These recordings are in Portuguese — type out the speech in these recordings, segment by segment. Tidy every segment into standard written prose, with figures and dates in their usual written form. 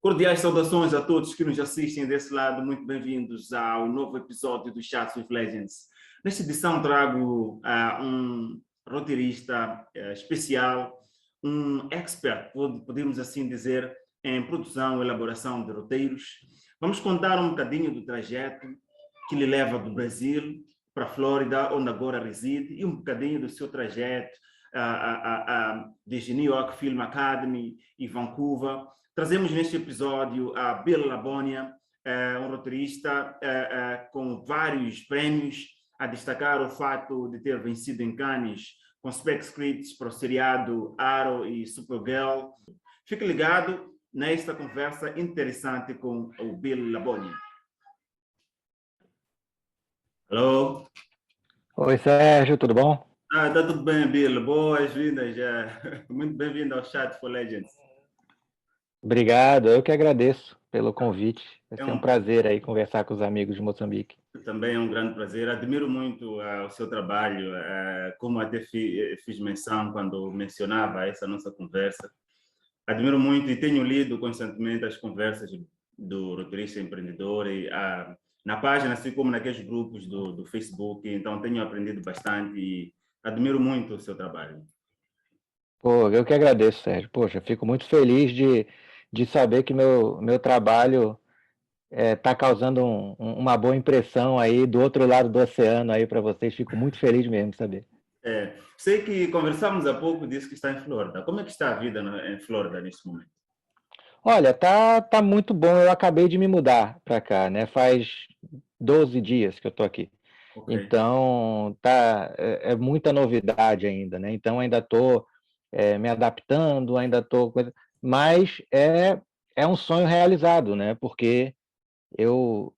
Cordiais saudações a todos que nos assistem desse lado. Muito bem-vindos ao novo episódio do Chats with Legends. Nesta edição trago um roteirista especial, um expert, podemos assim dizer, em produção e elaboração de roteiros. Vamos contar um bocadinho do trajeto que lhe leva do Brasil para a Flórida, onde agora reside, e um bocadinho do seu trajeto desde New York Film Academy e Vancouver. Trazemos neste episódio a Bill Labonia, um roteirista com vários prêmios, a destacar o fato de ter vencido em Cannes com spec scripts para o seriado Arrow e Supergirl. Fique ligado nesta conversa interessante com o Bill Labonia. Alô? Oi, Sérgio, tudo bom? Tá tudo bem, Bill. Boas-vindas. Muito bem-vindo ao Chat for Legends. Obrigado, eu que agradeço pelo convite. Vai ser um prazer aí conversar com os amigos de Moçambique. Também é um grande prazer. Admiro muito o seu trabalho, como até fiz menção quando mencionava essa nossa conversa. Admiro muito e tenho lido constantemente as conversas do roteirista empreendedor e, na página, assim como naqueles grupos do Facebook. Então, tenho aprendido bastante e admiro muito o seu trabalho. Pô, eu que agradeço, Sérgio. Poxa, fico muito feliz de saber que meu trabalho está causando uma boa impressão aí do outro lado do oceano aí para vocês. Fico muito feliz mesmo de saber. Sei que conversamos há pouco, disse que está em Flórida. Como é que está a vida em Flórida neste momento? Olha, tá muito bom. Eu acabei de me mudar para cá, né? Faz 12 dias que eu estou aqui. Okay. Então, é muita novidade ainda, né? Então, ainda estou me adaptando, ainda estou... Mas é um sonho realizado, né? Porque eu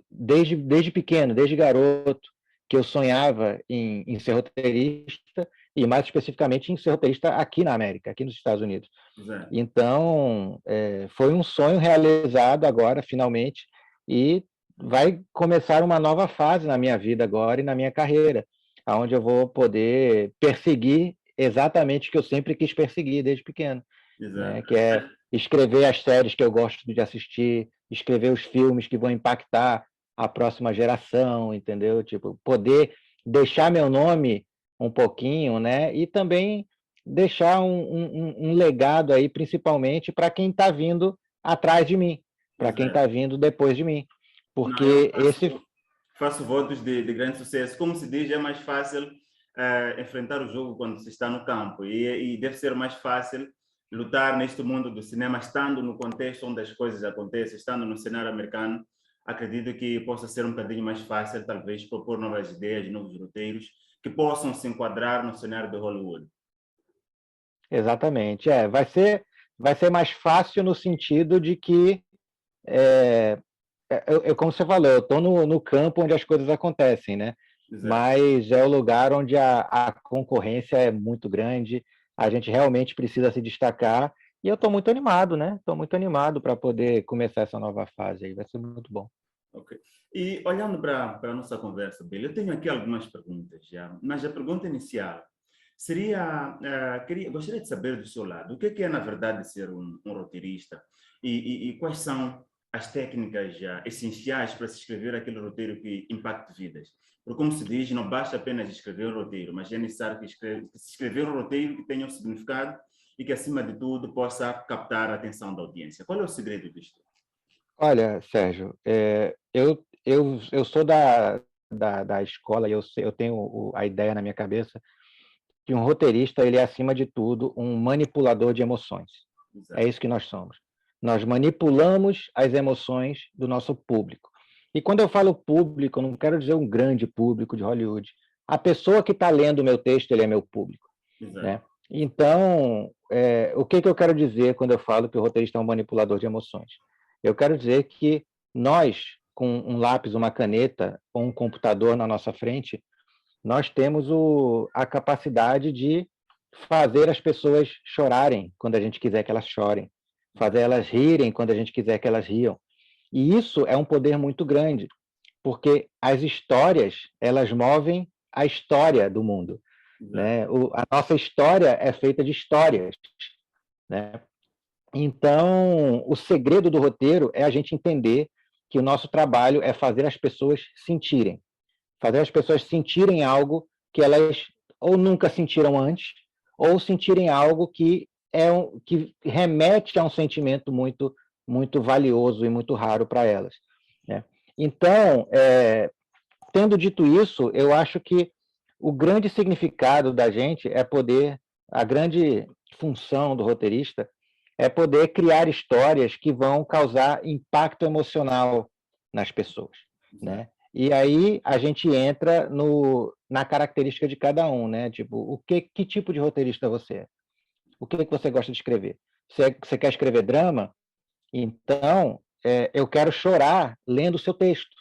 desde pequeno, desde garoto, que eu sonhava em ser roteirista, e mais especificamente em ser roteirista aqui na América, aqui nos Estados Unidos. Exato. Então, foi um sonho realizado agora, finalmente, e vai começar uma nova fase na minha vida agora e na minha carreira, onde eu vou poder perseguir exatamente o que eu sempre quis perseguir desde pequeno, né? Que é escrever as séries que eu gosto de assistir, escrever os filmes que vão impactar a próxima geração, entendeu? Tipo, poder deixar meu nome um pouquinho, né? E também deixar um legado aí, principalmente para quem está vindo atrás de mim, para quem está vindo depois de mim. Porque faço votos de grande sucesso. Como se diz, é mais fácil enfrentar o jogo quando se está no campo e deve ser mais fácil lutar neste mundo do cinema, estando no contexto onde as coisas acontecem, estando no cenário americano. Acredito que possa ser um bocadinho mais fácil, talvez, propor novas ideias, novos roteiros que possam se enquadrar no cenário de Hollywood. Exatamente. Vai ser mais fácil no sentido de que, como você falou, eu estou no campo onde as coisas acontecem, né? Exato. Mas é o lugar onde a concorrência é muito grande, a gente realmente precisa se destacar, e eu estou muito animado, né? Estou muito animado para poder começar essa nova fase aí, vai ser muito bom. Ok. E olhando para a nossa conversa, Bill, eu tenho aqui algumas perguntas já, mas a pergunta inicial seria, gostaria de saber do seu lado, o que é na verdade ser um roteirista e quais são as técnicas já essenciais para se escrever aquele roteiro que impacte vidas? Porque, como se diz, não basta apenas escrever um roteiro, mas é necessário que se escrever um roteiro que tenha um significado e que, acima de tudo, possa captar a atenção da audiência. Qual é o segredo disto? Olha, Sérgio, eu sou da escola e eu tenho a ideia na minha cabeça que um roteirista, ele é, acima de tudo, um manipulador de emoções. Exato. É isso que nós somos. Nós manipulamos as emoções do nosso público. E quando eu falo público, eu não quero dizer um grande público de Hollywood. A pessoa que está lendo o meu texto, ele é meu público. Exato. Né? Então, o que eu quero dizer quando eu falo que o roteirista é um manipulador de emoções? Eu quero dizer que nós, com um lápis, uma caneta ou um computador na nossa frente, nós temos a capacidade de fazer as pessoas chorarem quando a gente quiser que elas chorem, fazer elas rirem quando a gente quiser que elas riam. E isso é um poder muito grande, porque as histórias, elas movem a história do mundo. Né? A nossa história é feita de histórias. Né? Então, o segredo do roteiro é a gente entender que o nosso trabalho é fazer as pessoas sentirem. Fazer as pessoas sentirem algo que elas ou nunca sentiram antes, ou sentirem algo que remete a um sentimento muito valioso e muito raro para elas, né? Então, tendo dito isso, eu acho que o grande significado da gente é poder, a grande função do roteirista é poder criar histórias que vão causar impacto emocional nas pessoas, né? E aí a gente entra na característica de cada um, né? Tipo, que tipo de roteirista você é? O que você gosta de escrever? Você quer escrever drama? Então, eu quero chorar lendo o seu texto.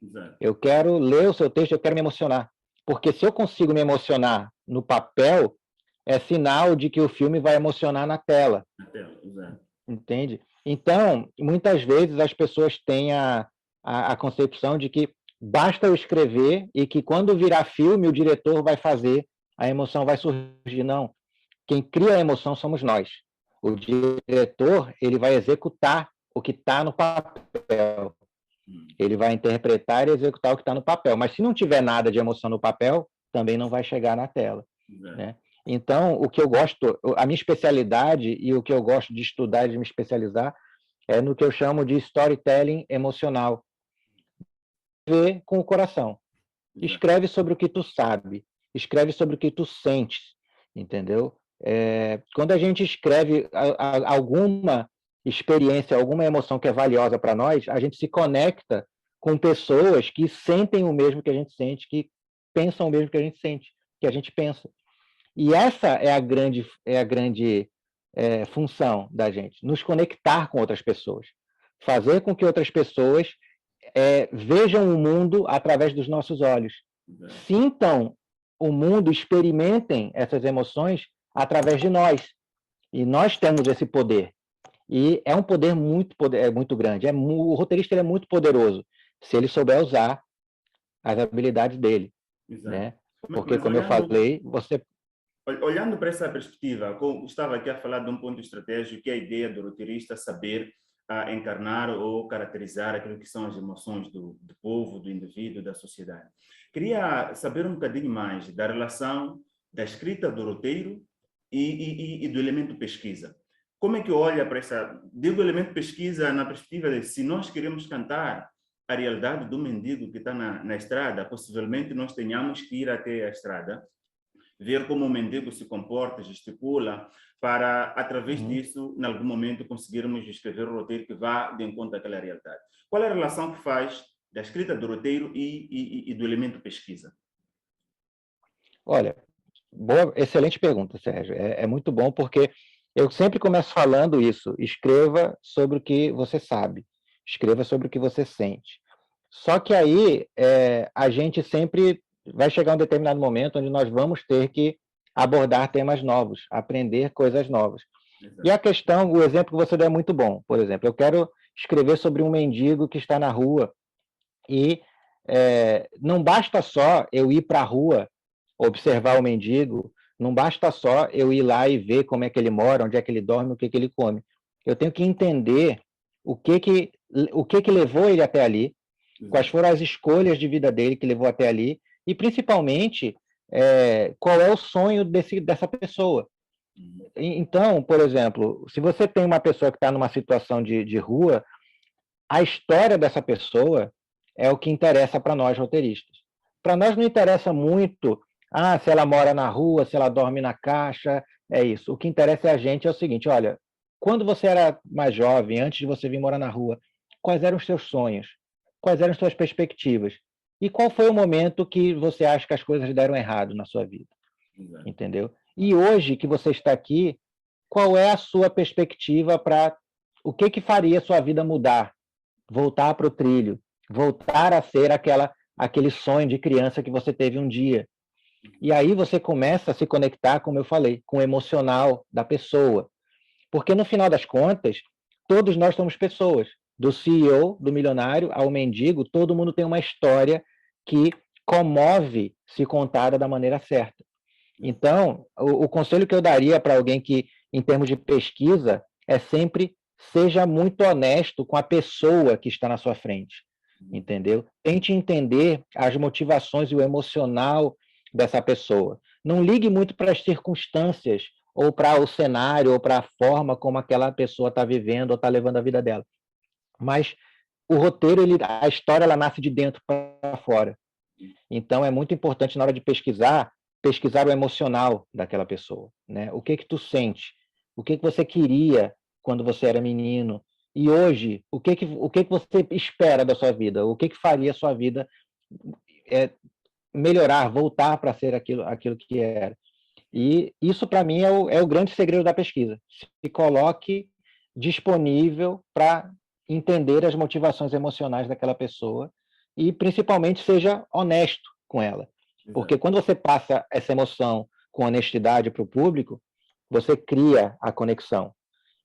Exato. Eu quero ler o seu texto, eu quero me emocionar. Porque se eu consigo me emocionar no papel, é sinal de que o filme vai emocionar na tela. Na tela, exato. Entende? Então, muitas vezes as pessoas têm a concepção de que basta eu escrever e que quando virar filme o diretor vai fazer, a emoção vai surgir. Não. Quem cria a emoção somos nós. O diretor, ele vai executar o que está no papel. Ele vai interpretar e executar o que está no papel. Mas se não tiver nada de emoção no papel, também não vai chegar na tela, né? Então, o que eu gosto, a minha especialidade e o que eu gosto de estudar e de me especializar é no que eu chamo de storytelling emocional. Vê com o coração. Escreve sobre o que tu sabe, escreve sobre o que tu sentes, entendeu? Quando a gente escreve alguma experiência, alguma emoção que é valiosa para nós, a gente se conecta com pessoas que sentem o mesmo que a gente sente, que pensam o mesmo que a gente sente, que a gente pensa. E essa é a grande função da gente, nos conectar com outras pessoas, fazer com que outras pessoas vejam o mundo através dos nossos olhos, sintam o mundo, experimentem essas emoções através de nós. E nós temos esse poder. E é um poder muito grande. O roteirista é muito poderoso, se ele souber usar as habilidades dele. Né? Porque, como eu falei, olhando para essa perspectiva, estava aqui a falar de um ponto estratégico, que é a ideia do roteirista saber encarnar ou caracterizar aquilo que são as emoções do povo, do indivíduo, da sociedade. Queria saber um bocadinho mais da relação da escrita do roteiro e do elemento pesquisa. Como é que olha para essa... Digo elemento pesquisa na perspectiva de se nós queremos cantar a realidade do mendigo que está na estrada, possivelmente nós tenhamos que ir até a estrada, ver como o mendigo se comporta, gesticula, para, através disso, em algum momento, conseguirmos escrever um roteiro que vá de encontro àquela realidade. Qual é a relação que faz da escrita do roteiro e do elemento pesquisa? Olha, excelente pergunta, Sérgio. É muito bom, porque eu sempre começo falando isso. Escreva sobre o que você sabe. Escreva sobre o que você sente. Só que aí a gente sempre vai chegar um determinado momento onde nós vamos ter que abordar temas novos, aprender coisas novas. Exato. E a questão, o exemplo que você deu é muito bom. Por exemplo, eu quero escrever sobre um mendigo que está na rua e não basta só eu ir para a rua observar o mendigo, não basta só eu ir lá e ver como é que ele mora, onde é que ele dorme, o que que ele come. Eu tenho que entender o que levou ele até ali, quais foram as escolhas de vida dele que levou até ali, e principalmente qual é o sonho dessa pessoa. Então, por exemplo, se você tem uma pessoa que está numa situação de rua, a história dessa pessoa é o que interessa para nós roteiristas. Para nós não interessa muito se ela mora na rua, se ela dorme na caixa, é isso. O que interessa a gente é o seguinte, olha, quando você era mais jovem, antes de você vir morar na rua, quais eram os seus sonhos? Quais eram as suas perspectivas? E qual foi o momento que você acha que as coisas deram errado na sua vida? Exato. Entendeu? E hoje que você está aqui, qual é a sua perspectiva para o que faria a sua vida mudar? Voltar para o trilho, voltar a ser aquele sonho de criança que você teve um dia. E aí você começa a se conectar, como eu falei, com o emocional da pessoa. Porque, no final das contas, todos nós somos pessoas. Do CEO, do milionário, ao mendigo, todo mundo tem uma história que comove se contada da maneira certa. Então, o conselho que eu daria para alguém que, em termos de pesquisa, é sempre seja muito honesto com a pessoa que está na sua frente, entendeu? Tente entender as motivações e o emocional dessa pessoa. Não ligue muito para as circunstâncias, ou para o cenário, ou para a forma como aquela pessoa está vivendo ou está levando a vida dela. Mas o roteiro, a história, ela nasce de dentro para fora. Então, é muito importante, na hora de pesquisar o emocional daquela pessoa, né? O que tu sente? O que você queria quando você era menino? E hoje, o que você espera da sua vida? O que faria a sua vida melhorar, voltar para ser aquilo que era? E isso, para mim, é o grande segredo da pesquisa. Se coloque disponível para entender as motivações emocionais daquela pessoa e, principalmente, seja honesto com ela. Porque quando você passa essa emoção com honestidade para o público, você cria a conexão,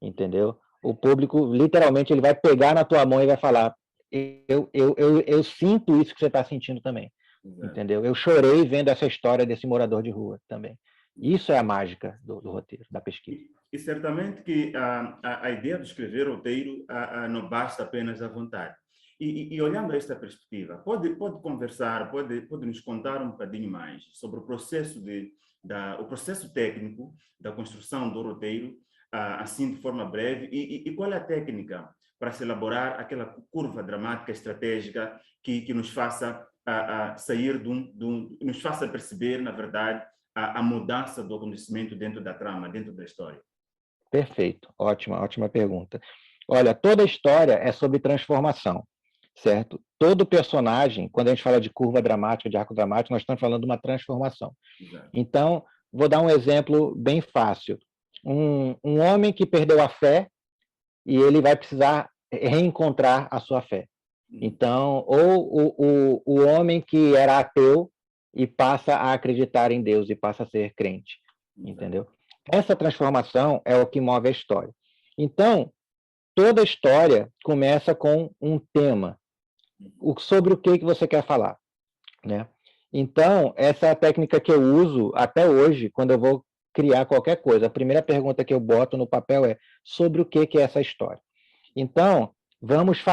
entendeu? O público, literalmente, ele vai pegar na tua mão e vai falar: eu sinto isso que você está sentindo também, entendeu? Eu chorei vendo essa história desse morador de rua também. Isso é a mágica do roteiro, da pesquisa. E certamente que a ideia de escrever roteiro não basta apenas a vontade. E olhando a esta perspectiva, pode conversar, pode nos contar um bocadinho mais sobre o processo o processo técnico da construção do roteiro, assim de forma breve, e qual é a técnica para se elaborar aquela curva dramática estratégica que nos faça sair nos faça perceber, na verdade, a mudança do acontecimento dentro da trama, dentro da história? Perfeito, ótima pergunta. Olha, toda história é sobre transformação, certo? Todo personagem, quando a gente fala de curva dramática, de arco dramático, nós estamos falando de uma transformação. Exato. Então, vou dar um exemplo bem fácil. Um homem que perdeu a fé e ele vai precisar reencontrar a sua fé. Então, ou o homem que era ateu e passa a acreditar em Deus e passa a ser crente, entendeu? Essa transformação é o que move a história. Então, toda história começa com um tema, sobre o que você quer falar, né? Então, essa é a técnica que eu uso até hoje, quando eu vou criar qualquer coisa. A primeira pergunta que eu boto no papel é: sobre o que é essa história? Então, vamos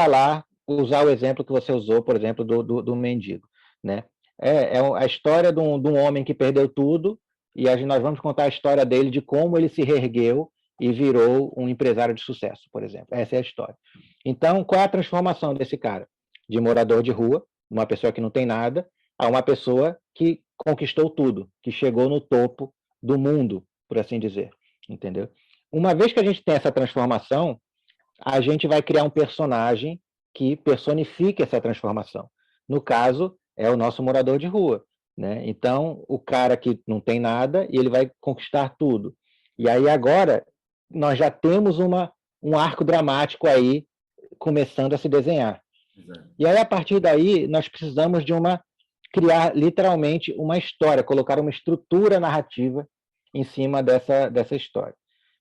usar o exemplo que você usou, por exemplo, do mendigo, né? É a história de um homem que perdeu tudo, e nós vamos contar a história dele, de como ele se reergueu e virou um empresário de sucesso, por exemplo. Essa é a história. Então, qual é a transformação desse cara? De morador de rua, uma pessoa que não tem nada, a uma pessoa que conquistou tudo, que chegou no topo do mundo, por assim dizer, entendeu? Uma vez que a gente tem essa transformação, a gente vai criar um personagem que personifique essa transformação. No caso, é o nosso morador de rua, né? Então, o cara que não tem nada e ele vai conquistar tudo. E aí agora nós já temos um arco dramático aí começando a se desenhar. Exato. E aí, a partir daí, nós precisamos criar literalmente uma história, colocar uma estrutura narrativa em cima dessa história.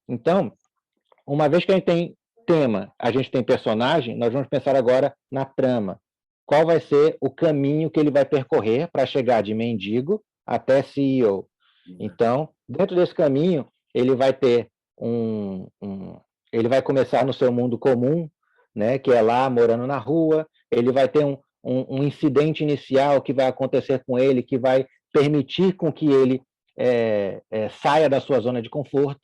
Então, uma vez que a gente tem tema, a gente tem personagem, nós vamos pensar agora na trama. Qual vai ser o caminho que ele vai percorrer para chegar de mendigo até CEO? Então, dentro desse caminho, ele vai ter ele vai começar no seu mundo comum, né, que é lá morando na rua. Ele vai ter um incidente inicial que vai acontecer com ele, que vai permitir com que ele saia da sua zona de conforto.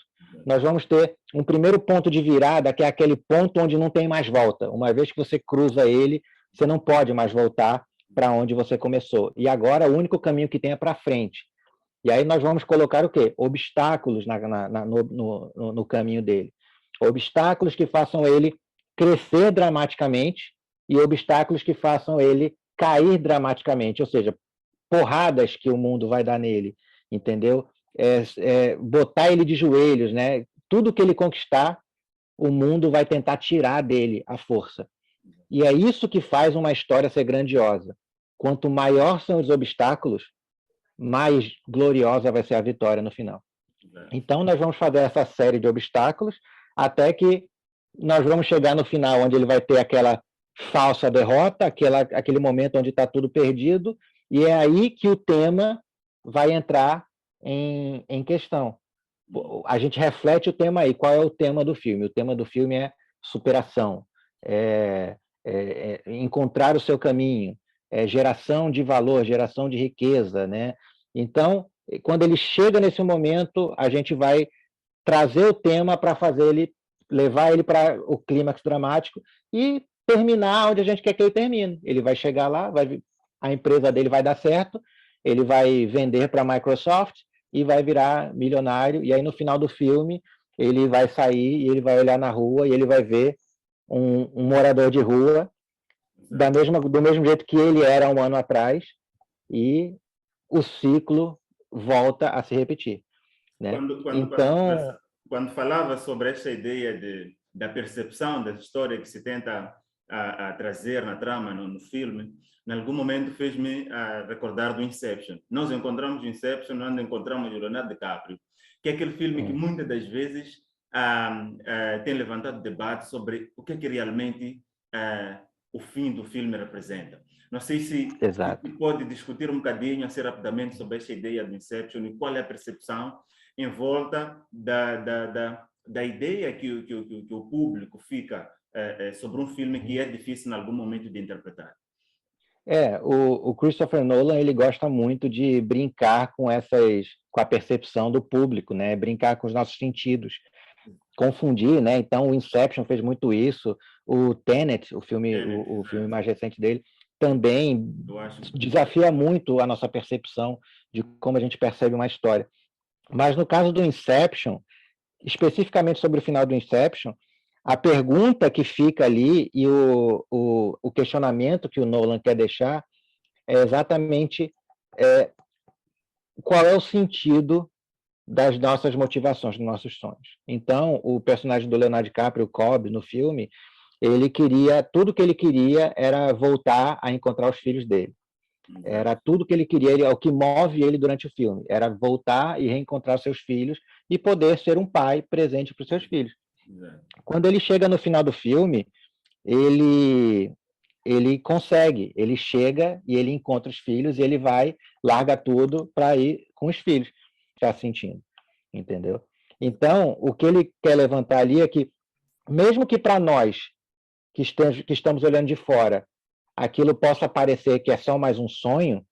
Nós vamos ter um primeiro ponto de virada, que é aquele ponto onde não tem mais volta. Uma vez que você cruza ele, você não pode mais voltar para onde você começou. E agora o único caminho que tem é para frente. E aí nós vamos colocar o quê? Obstáculos no caminho dele. Obstáculos que façam ele crescer dramaticamente e obstáculos que façam ele cair dramaticamente, ou seja, porradas que o mundo vai dar nele, entendeu? Botar ele de joelhos, né? Tudo que ele conquistar, o mundo vai tentar tirar dele a força. E é isso que faz uma história ser grandiosa. Quanto maior são os obstáculos, mais gloriosa vai ser a vitória no final. Então, nós vamos fazer essa série de obstáculos até que nós vamos chegar no final, onde ele vai ter aquela falsa derrota, aquele momento onde está tudo perdido, e é aí que o tema vai entrar em questão. a gente reflete o tema aí. Qual é o tema do filme? O tema do filme é superação, encontrar o seu caminho, geração de valor, geração de riqueza, né? Então, quando ele chega nesse momento, a gente vai trazer o tema para fazer ele, levar ele para o clímax dramático e terminar onde a gente quer que ele termine. Ele vai chegar lá, a empresa dele vai dar certo, ele vai vender para a Microsoft e vai virar milionário, e aí no final do filme ele vai sair e ele vai olhar na rua e ele vai ver um morador de rua do mesmo jeito que ele era um ano atrás, e o ciclo volta a se repetir. Né? Quando falava sobre essa ideia da percepção da história que se tenta a trazer na trama, no filme, em algum momento fez-me recordar do Inception. Nós encontramos o Inception onde encontramos o Leonardo DiCaprio, que é aquele filme que muitas das vezes tem levantado debate sobre o que é que realmente o fim do filme representa. Não sei se pode discutir um bocadinho, assim, rapidamente, sobre essa ideia do Inception e qual é a percepção em volta da ideia que o público fica sobre um filme que é difícil em algum momento de interpretar. O Christopher Nolan, ele gosta muito de brincar com a percepção do público, né? Brincar com os nossos sentidos, confundir, né? Então, o Inception fez muito isso, o Tenet, o filme mais recente dele, também desafia muito a nossa percepção de como a gente percebe uma história. Mas no caso do Inception, especificamente sobre o final do Inception, a pergunta que fica ali e o questionamento que o Nolan quer deixar é exatamente qual é o sentido das nossas motivações, dos nossos sonhos. Então, o personagem do Leonardo DiCaprio, o Cobb, no filme, tudo que ele queria era voltar a encontrar os filhos dele. Era tudo que ele queria, o que move ele durante o filme, era voltar e reencontrar seus filhos e poder ser um pai presente para os seus filhos. Quando ele chega no final do filme, ele consegue, ele chega e ele encontra os filhos e ele larga tudo para ir com os filhos, já sentindo, entendeu? Então, o que ele quer levantar ali é que, mesmo que para nós, que estamos olhando de fora, aquilo possa parecer que é só mais um sonho,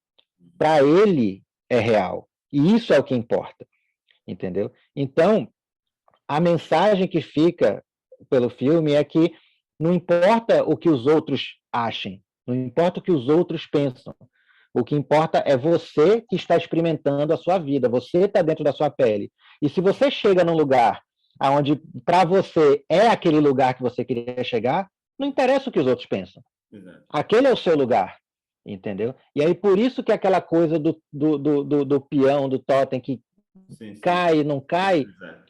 para ele é real. E isso é o que importa, entendeu? Então, a mensagem que fica pelo filme é que não importa o que os outros achem, não importa o que os outros pensam, o que importa é você que está experimentando a sua vida, você está dentro da sua pele. E se você chega num lugar onde para você é aquele lugar que você queria chegar, não interessa o que os outros pensam. Aquele é o seu lugar, entendeu? E aí por isso que aquela coisa do peão, do totem que cai, não cai,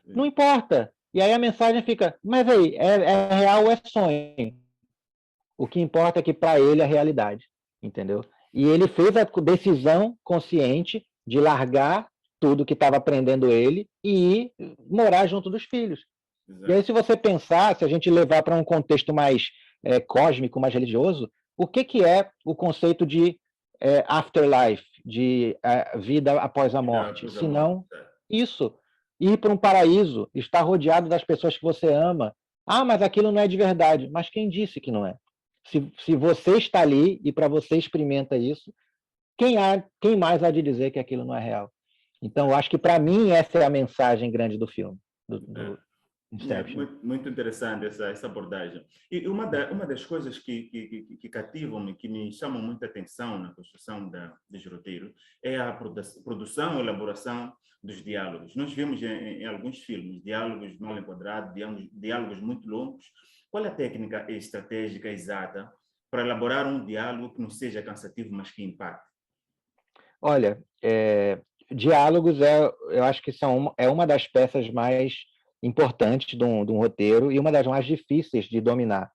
não importa. E aí a mensagem fica, mas aí, é real ou é sonho? O que importa é que para ele é realidade, entendeu? E ele fez a decisão consciente de largar tudo que estava prendendo ele e ir morar junto dos filhos. E aí, se você pensar, se a gente levar para um contexto mais cósmico, mais religioso, o que é o conceito de afterlife, de vida após a morte? Se não isso, ir para um paraíso, estar rodeado das pessoas que você ama. Ah, mas aquilo não é de verdade. Mas quem disse que não é? Se você está ali e para você experimenta isso, quem mais há de dizer que aquilo não é real? Então, eu acho que, para mim, essa é a mensagem grande do filme, do Inception. Muito interessante essa abordagem. E uma das coisas que cativam e que me chamam muita atenção na construção dos roteiros é a produção e elaboração dos diálogos. Nós vemos em alguns filmes diálogos mal enquadrados, diálogos muito longos. Qual é a técnica estratégica exata para elaborar um diálogo que não seja cansativo, mas que impacte? Olha, diálogos eu acho que é uma das peças mais importantes de um roteiro e uma das mais difíceis de dominar,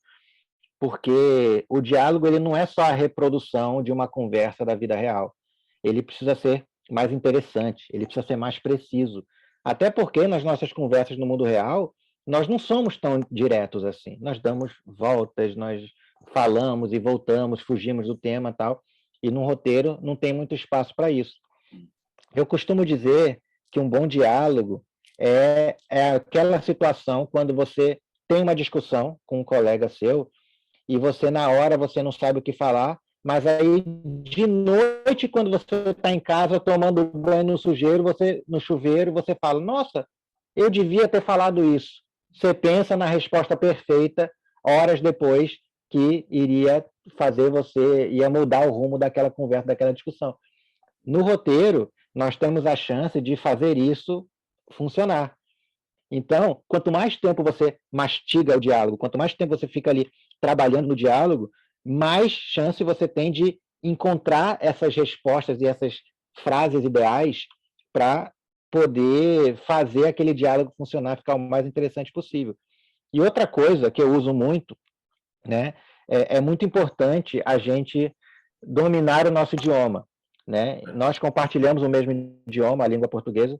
porque o diálogo ele não é só a reprodução de uma conversa da vida real, ele precisa ser mais interessante, ele precisa ser mais preciso, até porque nas nossas conversas no mundo real, nós não somos tão diretos assim, nós damos voltas, nós falamos e voltamos, fugimos do tema e tal, e num roteiro não tem muito espaço para isso. Eu costumo dizer que um bom diálogo é aquela situação quando você tem uma discussão com um colega seu e você, na hora, você não sabe o que falar, mas aí, de noite, quando você está em casa tomando banho no chuveiro, você fala, nossa, eu devia ter falado isso. Você pensa na resposta perfeita, horas depois, que ia mudar o rumo daquela conversa, daquela discussão. No roteiro, nós temos a chance de fazer isso funcionar. Então, quanto mais tempo você mastiga o diálogo, quanto mais tempo você fica ali trabalhando no diálogo, mais chance você tem de encontrar essas respostas e essas frases ideais para poder fazer aquele diálogo funcionar, ficar o mais interessante possível. E outra coisa que eu uso muito, né, é muito importante a gente dominar o nosso idioma, né? Nós compartilhamos o mesmo idioma, a língua portuguesa,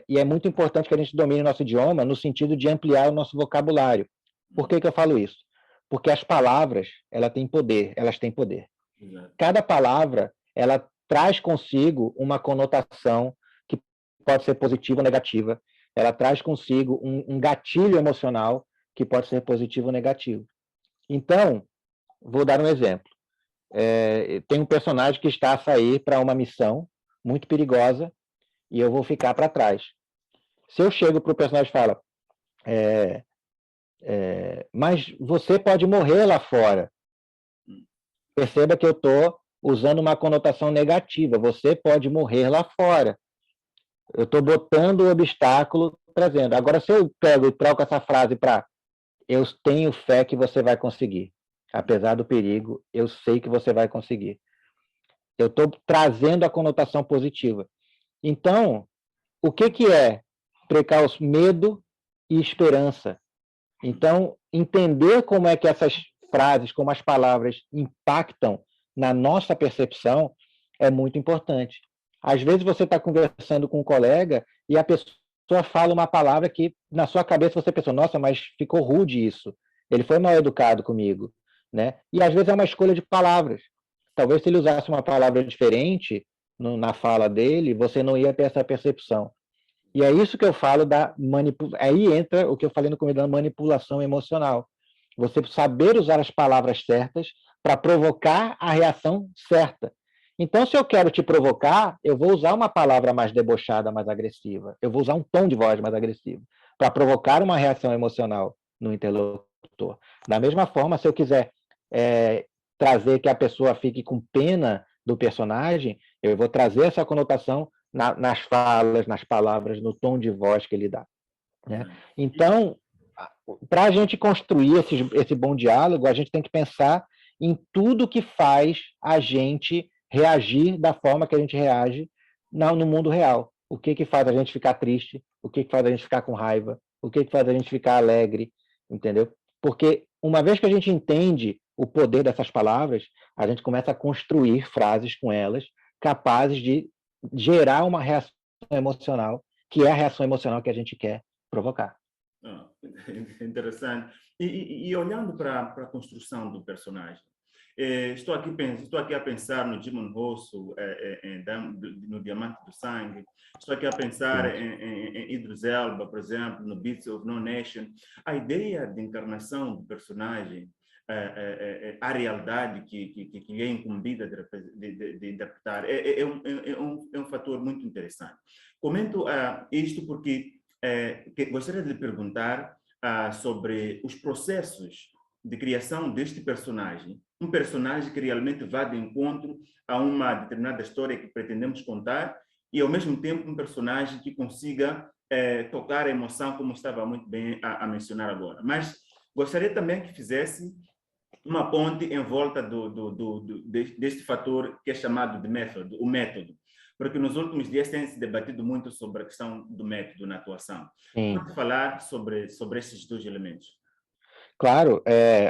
e é muito importante que a gente domine o nosso idioma no sentido de ampliar o nosso vocabulário. Por que eu falo isso? Porque as palavras, elas têm poder. Exato. Cada palavra, ela traz consigo uma conotação que pode ser positiva ou negativa. Ela traz consigo um gatilho emocional que pode ser positivo ou negativo. Então, vou dar um exemplo. Tem um personagem que está a sair para uma missão muito perigosa e eu vou ficar para trás. Se eu chego para o personagem e falo, mas você pode morrer lá fora. Perceba que eu estou usando uma conotação negativa. Você pode morrer lá fora. Eu estou botando o obstáculo, trazendo. Agora, se eu pego e troco essa frase para eu tenho fé que você vai conseguir. Apesar do perigo, eu sei que você vai conseguir. Eu estou trazendo a conotação positiva. Então, o que é precaução, medo e esperança? Então, entender como é que essas frases, como as palavras impactam na nossa percepção é muito importante. Às vezes você está conversando com um colega e a pessoa fala uma palavra que na sua cabeça você pensou, nossa, mas ficou rude isso. Ele foi mal educado comigo, né? E às vezes é uma escolha de palavras. Talvez se ele usasse uma palavra diferente na fala dele, você não ia ter essa percepção. E é isso que eu falo da manipulação. Aí entra o que eu falei no começo da manipulação emocional. Você saber usar as palavras certas para provocar a reação certa. Então, se eu quero te provocar, eu vou usar uma palavra mais debochada, mais agressiva. Eu vou usar um tom de voz mais agressivo para provocar uma reação emocional no interlocutor. Da mesma forma, se eu quiser trazer que a pessoa fique com pena do personagem, eu vou trazer essa conotação nas falas, nas palavras, no tom de voz que ele dá. Né? Então, para a gente construir esse bom diálogo, a gente tem que pensar em tudo que faz a gente reagir da forma que a gente reage no mundo real. O que faz a gente ficar triste, o que faz a gente ficar com raiva, o que faz a gente ficar alegre, entendeu? Porque uma vez que a gente entende o poder dessas palavras, a gente começa a construir frases com elas capazes de gerar uma reação emocional, que é a reação emocional que a gente quer provocar. Interessante. E olhando para a construção do personagem, estou aqui a pensar no Jimon Rosso, no Diamante do Sangue, estou aqui a pensar em Idris Elba, por exemplo, no Beats of No Nation. A ideia de encarnação do personagem, a realidade que é incumbida de interpretar, é um fator muito interessante. Comento isto porque gostaria de lhe perguntar sobre os processos de criação deste personagem, um personagem que realmente vá de encontro a uma determinada história que pretendemos contar e, ao mesmo tempo, um personagem que consiga tocar a emoção, como estava muito bem a mencionar agora. Mas gostaria também que fizesse uma ponte em volta deste fator que é chamado de método, o método. Porque nos últimos dias tem se debatido muito sobre a questão do método na atuação. Pode falar sobre esses dois elementos? Claro.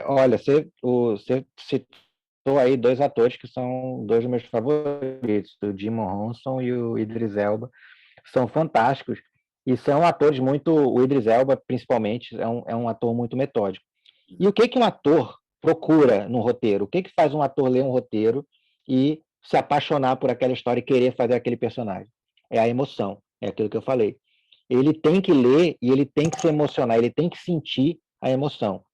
Olha, você citou aí dois atores que são dois dos meus favoritos, o Jimon Hounsou e o Idris Elba. São fantásticos e são atores muito... O Idris Elba, principalmente, é um ator muito metódico. E o que um ator procura no roteiro? O que faz um ator ler um roteiro e se apaixonar por aquela história e querer fazer aquele personagem? É a emoção, é aquilo que eu falei. ele tem que ler e ele tem que se emocionar, ele tem que sentir a emoção.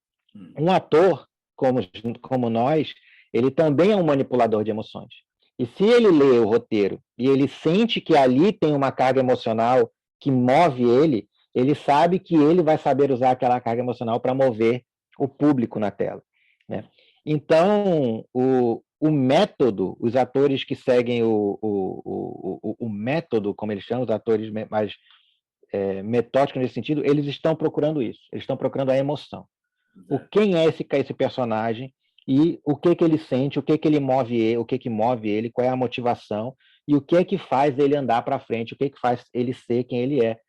Um ator, como nós, ele também é um manipulador de emoções. E se ele lê o roteiro e ele sente que ali tem uma carga emocional que move ele sabe que ele vai saber usar aquela carga emocional para mover o público na tela, né? Então, o método, os atores que seguem o método, como eles chamam, os atores mais metódicos nesse sentido, eles estão procurando isso, eles estão procurando a emoção. Quem é esse personagem e o que ele sente, o que ele move ele, o que move ele, qual é a motivação e o que faz ele andar para frente, o que faz ele ser quem ele é.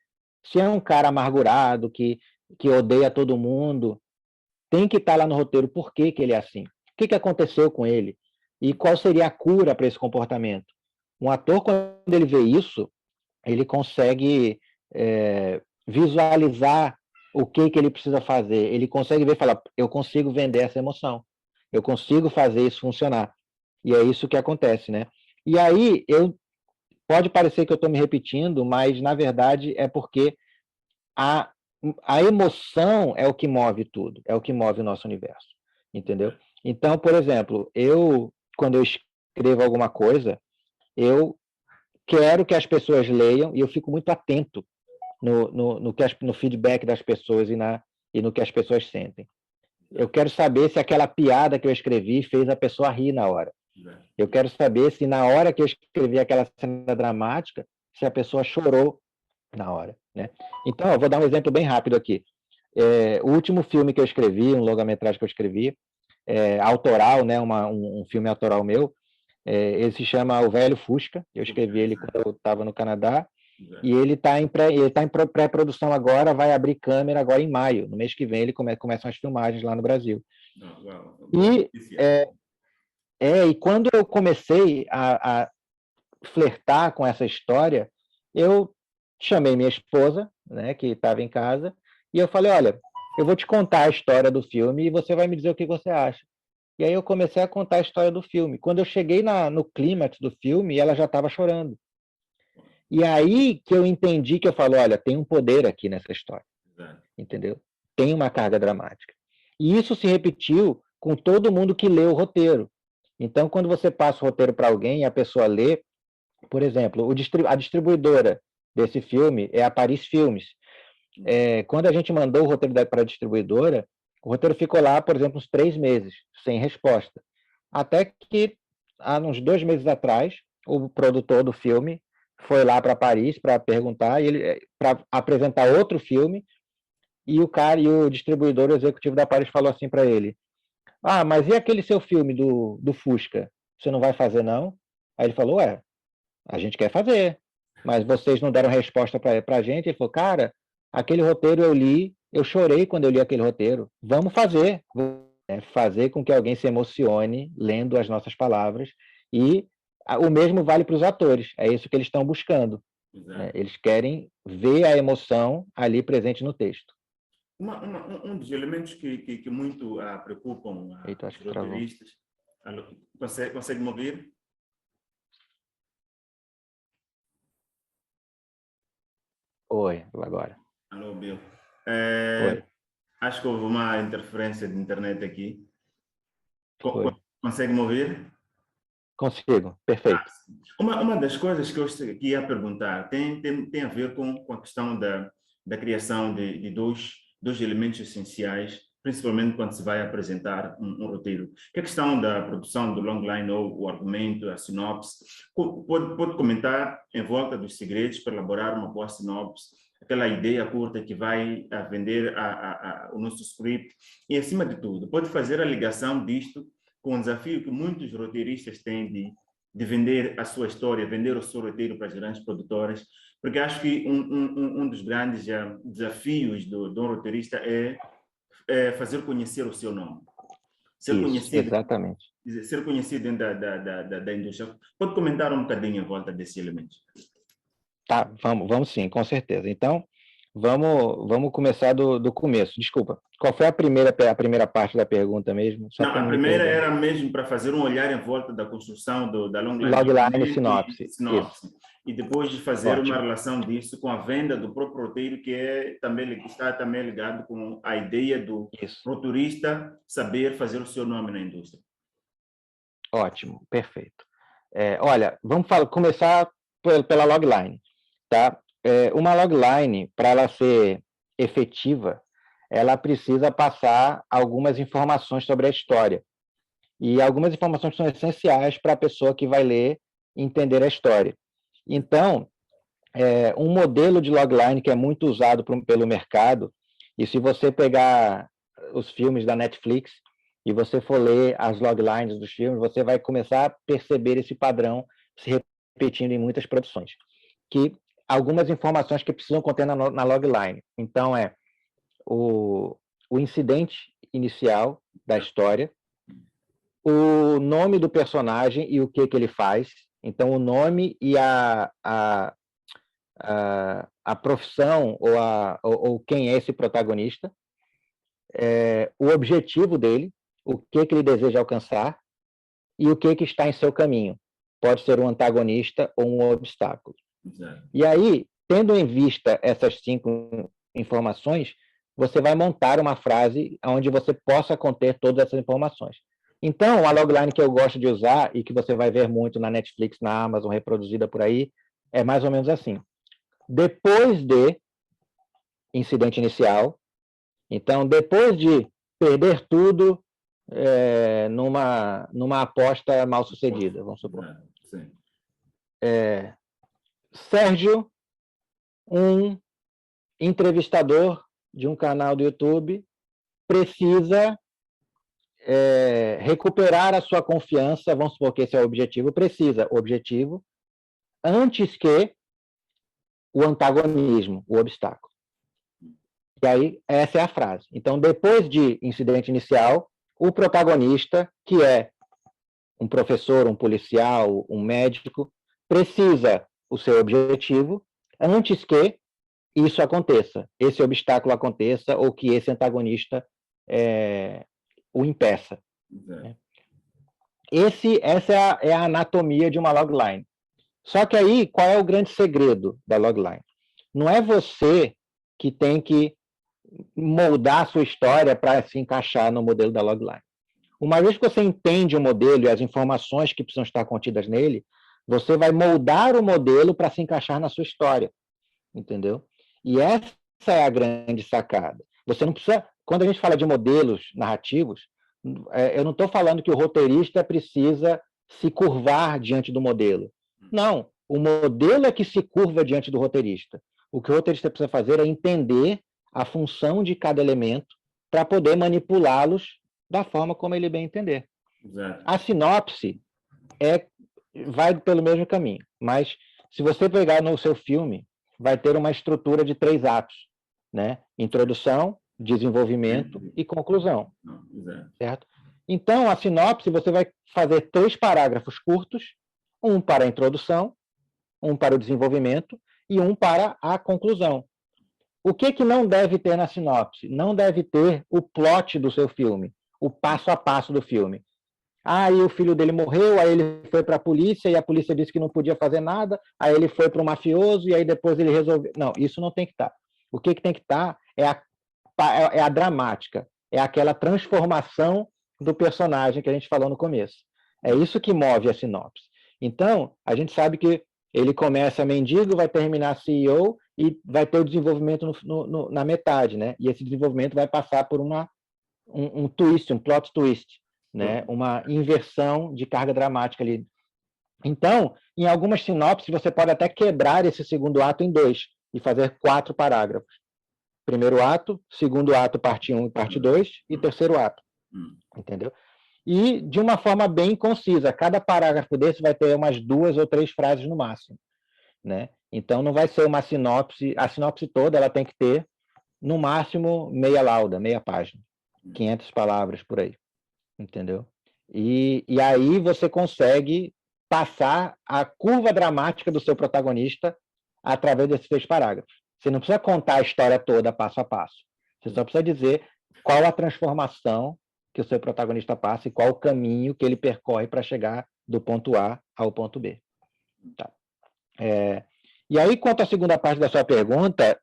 Se é um cara amargurado, que odeia todo mundo, tem que estar lá no roteiro por que ele é assim. O que aconteceu com ele? E qual seria a cura para esse comportamento? Um ator, quando ele vê isso, ele consegue visualizar o que ele precisa fazer. Ele consegue ver e falar, eu consigo vender essa emoção. Eu consigo fazer isso funcionar. E é isso que acontece, né? E aí, pode parecer que eu estou me repetindo, mas, na verdade, é porque a emoção é o que move tudo, é o que move o nosso universo, entendeu? Então, por exemplo, quando eu escrevo alguma coisa, eu quero que as pessoas leiam e eu fico muito atento no feedback das pessoas e no que as pessoas sentem. Eu quero saber se aquela piada que eu escrevi fez a pessoa rir na hora. Eu quero saber se na hora que eu escrevi aquela cena dramática, se a pessoa chorou na hora, né? Então, eu vou dar um exemplo bem rápido aqui. O último filme que eu escrevi, um longa-metragem que eu escrevi, autoral, né? Um filme autoral meu, ele se chama O Velho Fusca. Eu escrevi ele quando eu estava no Canadá. E ele está em pré-produção agora, vai abrir câmera agora em maio. No mês que vem ele começam as filmagens lá no Brasil. E quando eu comecei a flertar com essa história, eu chamei minha esposa, né, que estava em casa, e eu falei, olha, eu vou te contar a história do filme e você vai me dizer o que você acha. E aí eu comecei a contar a história do filme. Quando eu cheguei no clímax do filme, ela já estava chorando. E aí que eu entendi que eu falo, olha, tem um poder aqui nessa história, entendeu? Tem uma carga dramática. E isso se repetiu com todo mundo que lê o roteiro. Então, quando você passa o roteiro para alguém e a pessoa lê, por exemplo, a distribuidora desse filme é a Paris Filmes. Quando a gente mandou o roteiro para a distribuidora, o roteiro ficou lá, por exemplo, uns 3 meses, sem resposta. Até que, há uns 2 meses atrás, o produtor do filme foi lá para Paris para perguntar, para apresentar outro filme, e o distribuidor executivo da Paris falou assim para ele, mas e aquele seu filme do Fusca? Você não vai fazer, não? Aí ele falou, a gente quer fazer, mas vocês não deram resposta para a gente. Ele falou, cara, aquele roteiro eu li, eu chorei quando eu li aquele roteiro. Vamos fazer. Fazer com que alguém se emocione lendo as nossas palavras. E o mesmo vale para os atores. É isso que eles estão buscando. Eles querem ver a emoção ali presente no texto. Um dos elementos que muito preocupam os roteiristas... Consegue me ouvir? Oi, agora. Alô, Bill. Oi. Acho que houve uma interferência de internet aqui. Consegue me ouvir? Consigo, perfeito. Uma das coisas que eu ia perguntar tem a ver com a questão da criação de dois elementos essenciais, principalmente quando se vai apresentar um roteiro, que é a questão da produção do longline ou o argumento, a sinopse. Pode comentar em volta dos segredos para elaborar uma boa sinopse, aquela ideia curta que vai vender o nosso script e, acima de tudo, pode fazer a ligação disto com o desafio que muitos roteiristas têm de vender a sua história, vender o seu roteiro para as grandes produtoras, porque acho que um dos grandes desafios do roteirista é fazer conhecer o seu nome. Ser conhecido, exatamente. Ser conhecido dentro da indústria. Pode comentar um bocadinho em volta desses elementos? Tá, vamos sim, com certeza. Então, vamos começar do começo. Desculpa, qual foi a primeira parte da pergunta mesmo? Não, a primeira era mesmo para fazer um olhar em volta da construção da longline sinopse. e depois de fazer Ótimo. uma relação disso com a venda do próprio roteiro, que está também ligado com a ideia do Isso. roteirista saber fazer o seu nome na indústria. Ótimo, perfeito. Olha, vamos começar pela logline, tá? Uma logline, para ela ser efetiva, ela precisa passar algumas informações sobre a história. E algumas informações são essenciais para a pessoa que vai ler entender a história. Então, um modelo de logline que é muito usado pelo mercado, e se você pegar os filmes da Netflix e você for ler as loglines dos filmes, você vai começar a perceber esse padrão se repetindo em muitas produções. Que algumas informações que precisam conter na logline. Então, o incidente inicial da história, o nome do personagem e o que ele faz. Então, o nome e a profissão ou quem é esse protagonista, o objetivo dele, o que ele deseja alcançar e o que está em seu caminho. Pode ser um antagonista ou um obstáculo. Exato. E aí, tendo em vista essas 5 informações, você vai montar uma frase onde você possa conter todas essas informações. Então, a logline que eu gosto de usar e que você vai ver muito na Netflix, na Amazon, reproduzida por aí, é mais ou menos assim. Depois de incidente inicial, então, depois de perder tudo numa aposta mal sucedida, vamos supor. Sim. Sérgio, um entrevistador de um canal do YouTube, precisa recuperar a sua confiança, vamos supor que esse é o objetivo, antes que o antagonismo, o obstáculo. E aí, essa é a frase. Então, depois de incidente inicial, o protagonista, que é um professor, um policial, um médico, precisa o seu objetivo antes que isso aconteça, esse obstáculo aconteça ou que esse antagonista o impeça. Essa é a anatomia de uma logline. Só que aí, qual é o grande segredo da logline? Não é você que tem que moldar a sua história para se encaixar no modelo da logline. Uma vez que você entende o modelo e as informações que precisam estar contidas nele, você vai moldar o modelo para se encaixar na sua história, entendeu? E essa é a grande sacada. Você não precisa, quando a gente fala de modelos narrativos, eu não estou falando que o roteirista precisa se curvar diante do modelo. Não, o modelo é que se curva diante do roteirista. O que o roteirista precisa fazer é entender a função de cada elemento para poder manipulá-los da forma como ele bem entender. Exato. A sinopse vai pelo mesmo caminho, mas se você pegar no seu filme, vai ter uma estrutura de 3 atos, né? Introdução, desenvolvimento e conclusão. Exato. Certo? Então, a sinopse, você vai fazer 3 parágrafos curtos, um para a introdução, um para o desenvolvimento e um para a conclusão. O que não deve ter na sinopse? Não deve ter o plot do seu filme, o passo a passo do filme. Aí o filho dele morreu, aí ele foi para a polícia e a polícia disse que não podia fazer nada, aí ele foi para o mafioso e aí depois ele resolveu... Não, isso não tem que estar. O que tem que estar é a dramática, é aquela transformação do personagem que a gente falou no começo. É isso que move a sinopse. Então, a gente sabe que ele começa mendigo, vai terminar CEO e vai ter o desenvolvimento na metade, né? E esse desenvolvimento vai passar por um twist, um plot twist, né? Uma inversão de carga dramática ali. Então, em algumas sinopses, você pode até quebrar esse segundo ato em 2 e fazer 4 parágrafos. Primeiro ato, segundo ato, parte 1 e parte 2, e terceiro ato. Entendeu? E de uma forma bem concisa. Cada parágrafo desse vai ter umas 2 ou 3 frases no máximo, né? Então, não vai ser uma sinopse. A sinopse toda ela tem que ter, no máximo, meia lauda, meia página. 500 palavras por aí. Entendeu? E aí você consegue passar a curva dramática do seu protagonista através desses 3 parágrafos. Você não precisa contar a história toda passo a passo. Você só precisa dizer qual a transformação que o seu protagonista passa e qual o caminho que ele percorre para chegar do ponto A ao ponto B. Tá. E aí, quanto à segunda parte da sua pergunta,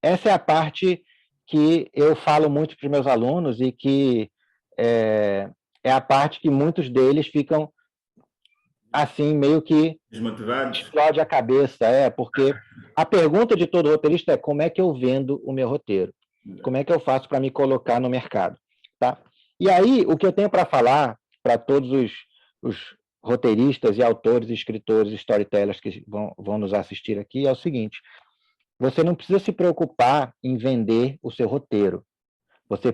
essa é a parte que eu falo muito para os meus alunos e que é a parte que muitos deles ficam assim, meio que Desmotivados? explode a cabeça, porque a pergunta de todo roteirista é como é que eu vendo o meu roteiro? Como é que eu faço para me colocar no mercado? Tá? E aí, o que eu tenho para falar para todos os roteiristas e autores, escritores, storytellers que vão nos assistir aqui é o seguinte: você não precisa se preocupar em vender o seu roteiro. Você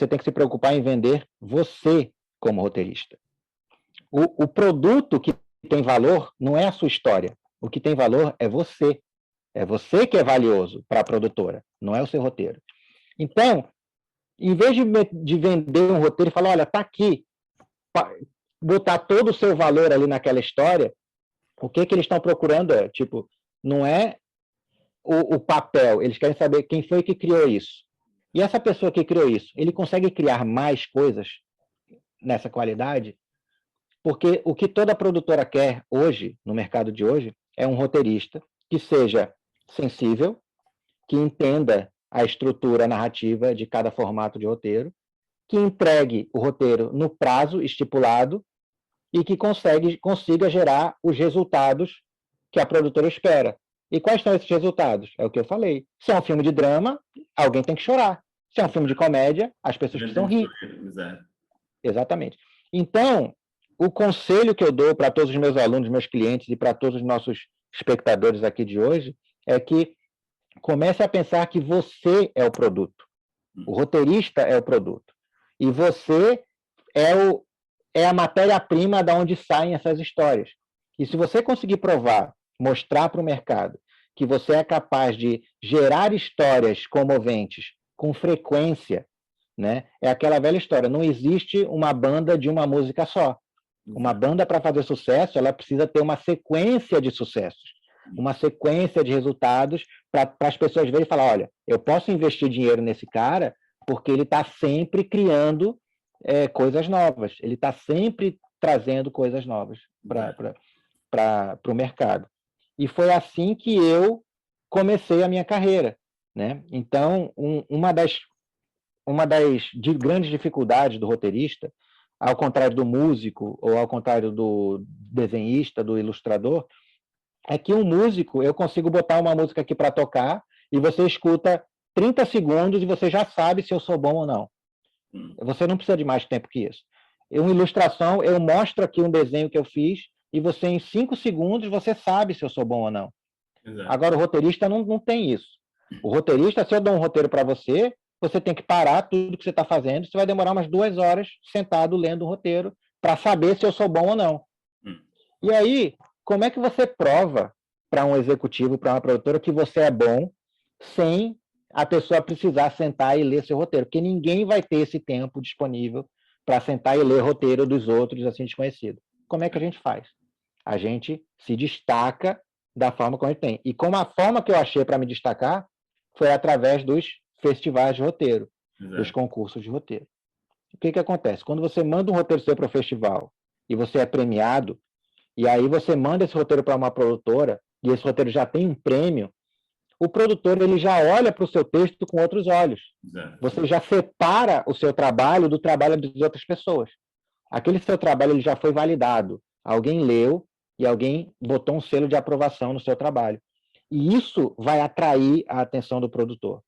tem que se preocupar em vender você como roteirista. O produto que tem valor não é a sua história. O que tem valor é você. É você que é valioso para a produtora, não é o seu roteiro. Então, em vez de vender um roteiro e falar, olha, está aqui, botar todo o seu valor ali naquela história, o que eles estão procurando não é o papel, eles querem saber quem foi que criou isso. E essa pessoa que criou isso, ele consegue criar mais coisas nessa qualidade? Porque o que toda produtora quer hoje, no mercado de hoje, é um roteirista que seja sensível, que entenda a estrutura narrativa de cada formato de roteiro, que entregue o roteiro no prazo estipulado e que consiga gerar os resultados que a produtora espera. E quais são esses resultados? É o que eu falei. Se é um filme de drama, alguém tem que chorar. Se é um filme de comédia, as pessoas precisam rir. Exatamente. Então, o conselho que eu dou para todos os meus alunos, meus clientes e para todos os nossos espectadores aqui de hoje é que comece a pensar que você é o produto. O roteirista é o produto. E você é a matéria-prima da onde saem essas histórias. E se você conseguir provar, mostrar para o mercado que você é capaz de gerar histórias comoventes com frequência, né? É aquela velha história, não existe uma banda de uma música só. Uma banda, para fazer sucesso, ela precisa ter uma sequência de sucessos, uma sequência de resultados para as pessoas verem e falar, olha, eu posso investir dinheiro nesse cara porque ele está sempre criando coisas novas, ele está sempre trazendo coisas novas para o mercado. E foi assim que eu comecei a minha carreira, né? Então, uma das grandes dificuldades do roteirista, ao contrário do músico ou ao contrário do desenhista, do ilustrador, é que um músico, eu consigo botar uma música aqui para tocar e você escuta 30 segundos e você já sabe se eu sou bom ou não. Você não precisa de mais tempo que isso. Uma ilustração, eu mostro aqui um desenho que eu fiz e você, em 5 segundos, você sabe se eu sou bom ou não. Exato. Agora, o roteirista não tem isso. O roteirista, se eu dou um roteiro para você, você tem que parar tudo que você está fazendo, você vai demorar umas 2 horas sentado lendo um roteiro para saber se eu sou bom ou não. E aí, como é que você prova para um executivo, para uma produtora, que você é bom, sem a pessoa precisar sentar e ler seu roteiro? Porque ninguém vai ter esse tempo disponível para sentar e ler roteiro dos outros, assim, desconhecido. Como é que a gente faz? A gente se destaca da forma como a gente tem. E como a forma que eu achei para me destacar foi através dos festivais de roteiro, dos concursos de roteiro. O que acontece? Quando você manda um roteiro seu para o festival e você é premiado, e aí você manda esse roteiro para uma produtora, e esse roteiro já tem um prêmio, o produtor ele já olha para o seu texto com outros olhos. Você já separa o seu trabalho do trabalho das outras pessoas. Aquele seu trabalho ele já foi validado. Alguém leu e alguém botou um selo de aprovação no seu trabalho. E isso vai atrair a atenção do produtor.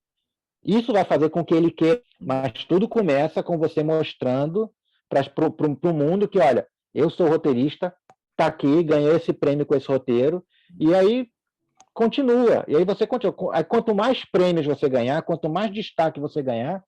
Isso vai fazer com que ele queira, mas tudo começa com você mostrando para o mundo que, olha, eu sou roteirista, está aqui, ganhou esse prêmio com esse roteiro, e aí continua. E aí você continua. Quanto mais prêmios você ganhar, quanto mais destaque você ganhar,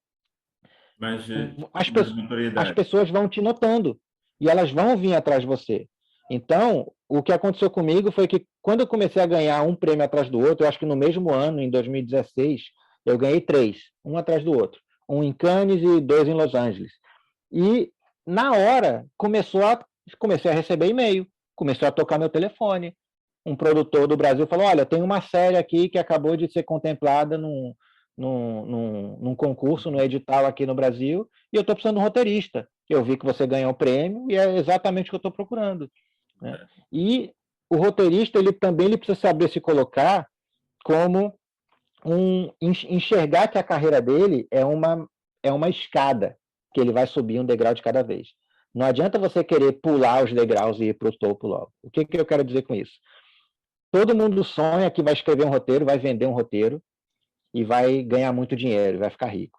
as pessoas vão te notando, e elas vão vir atrás de você. Então, o que aconteceu comigo foi que, quando eu comecei a ganhar um prêmio atrás do outro, eu acho que no mesmo ano, em 2016, eu ganhei 3, um atrás do outro. Um em Cannes e 2 em Los Angeles. E, na hora, comecei a receber e-mail, começou a tocar meu telefone. Um produtor do Brasil falou, olha, tem uma série aqui que acabou de ser contemplada num concurso, no edital aqui no Brasil, e eu estou precisando de um roteirista. Eu vi que você ganhou o prêmio e é exatamente o que eu estou procurando. Né? E o roteirista ele precisa saber se colocar como enxergar que a carreira dele é uma escada, que ele vai subir um degrau de cada vez. Não adianta você querer pular os degraus e ir para o topo logo. O que eu quero dizer com isso? Todo mundo sonha que vai escrever um roteiro, vai vender um roteiro e vai ganhar muito dinheiro, vai ficar rico.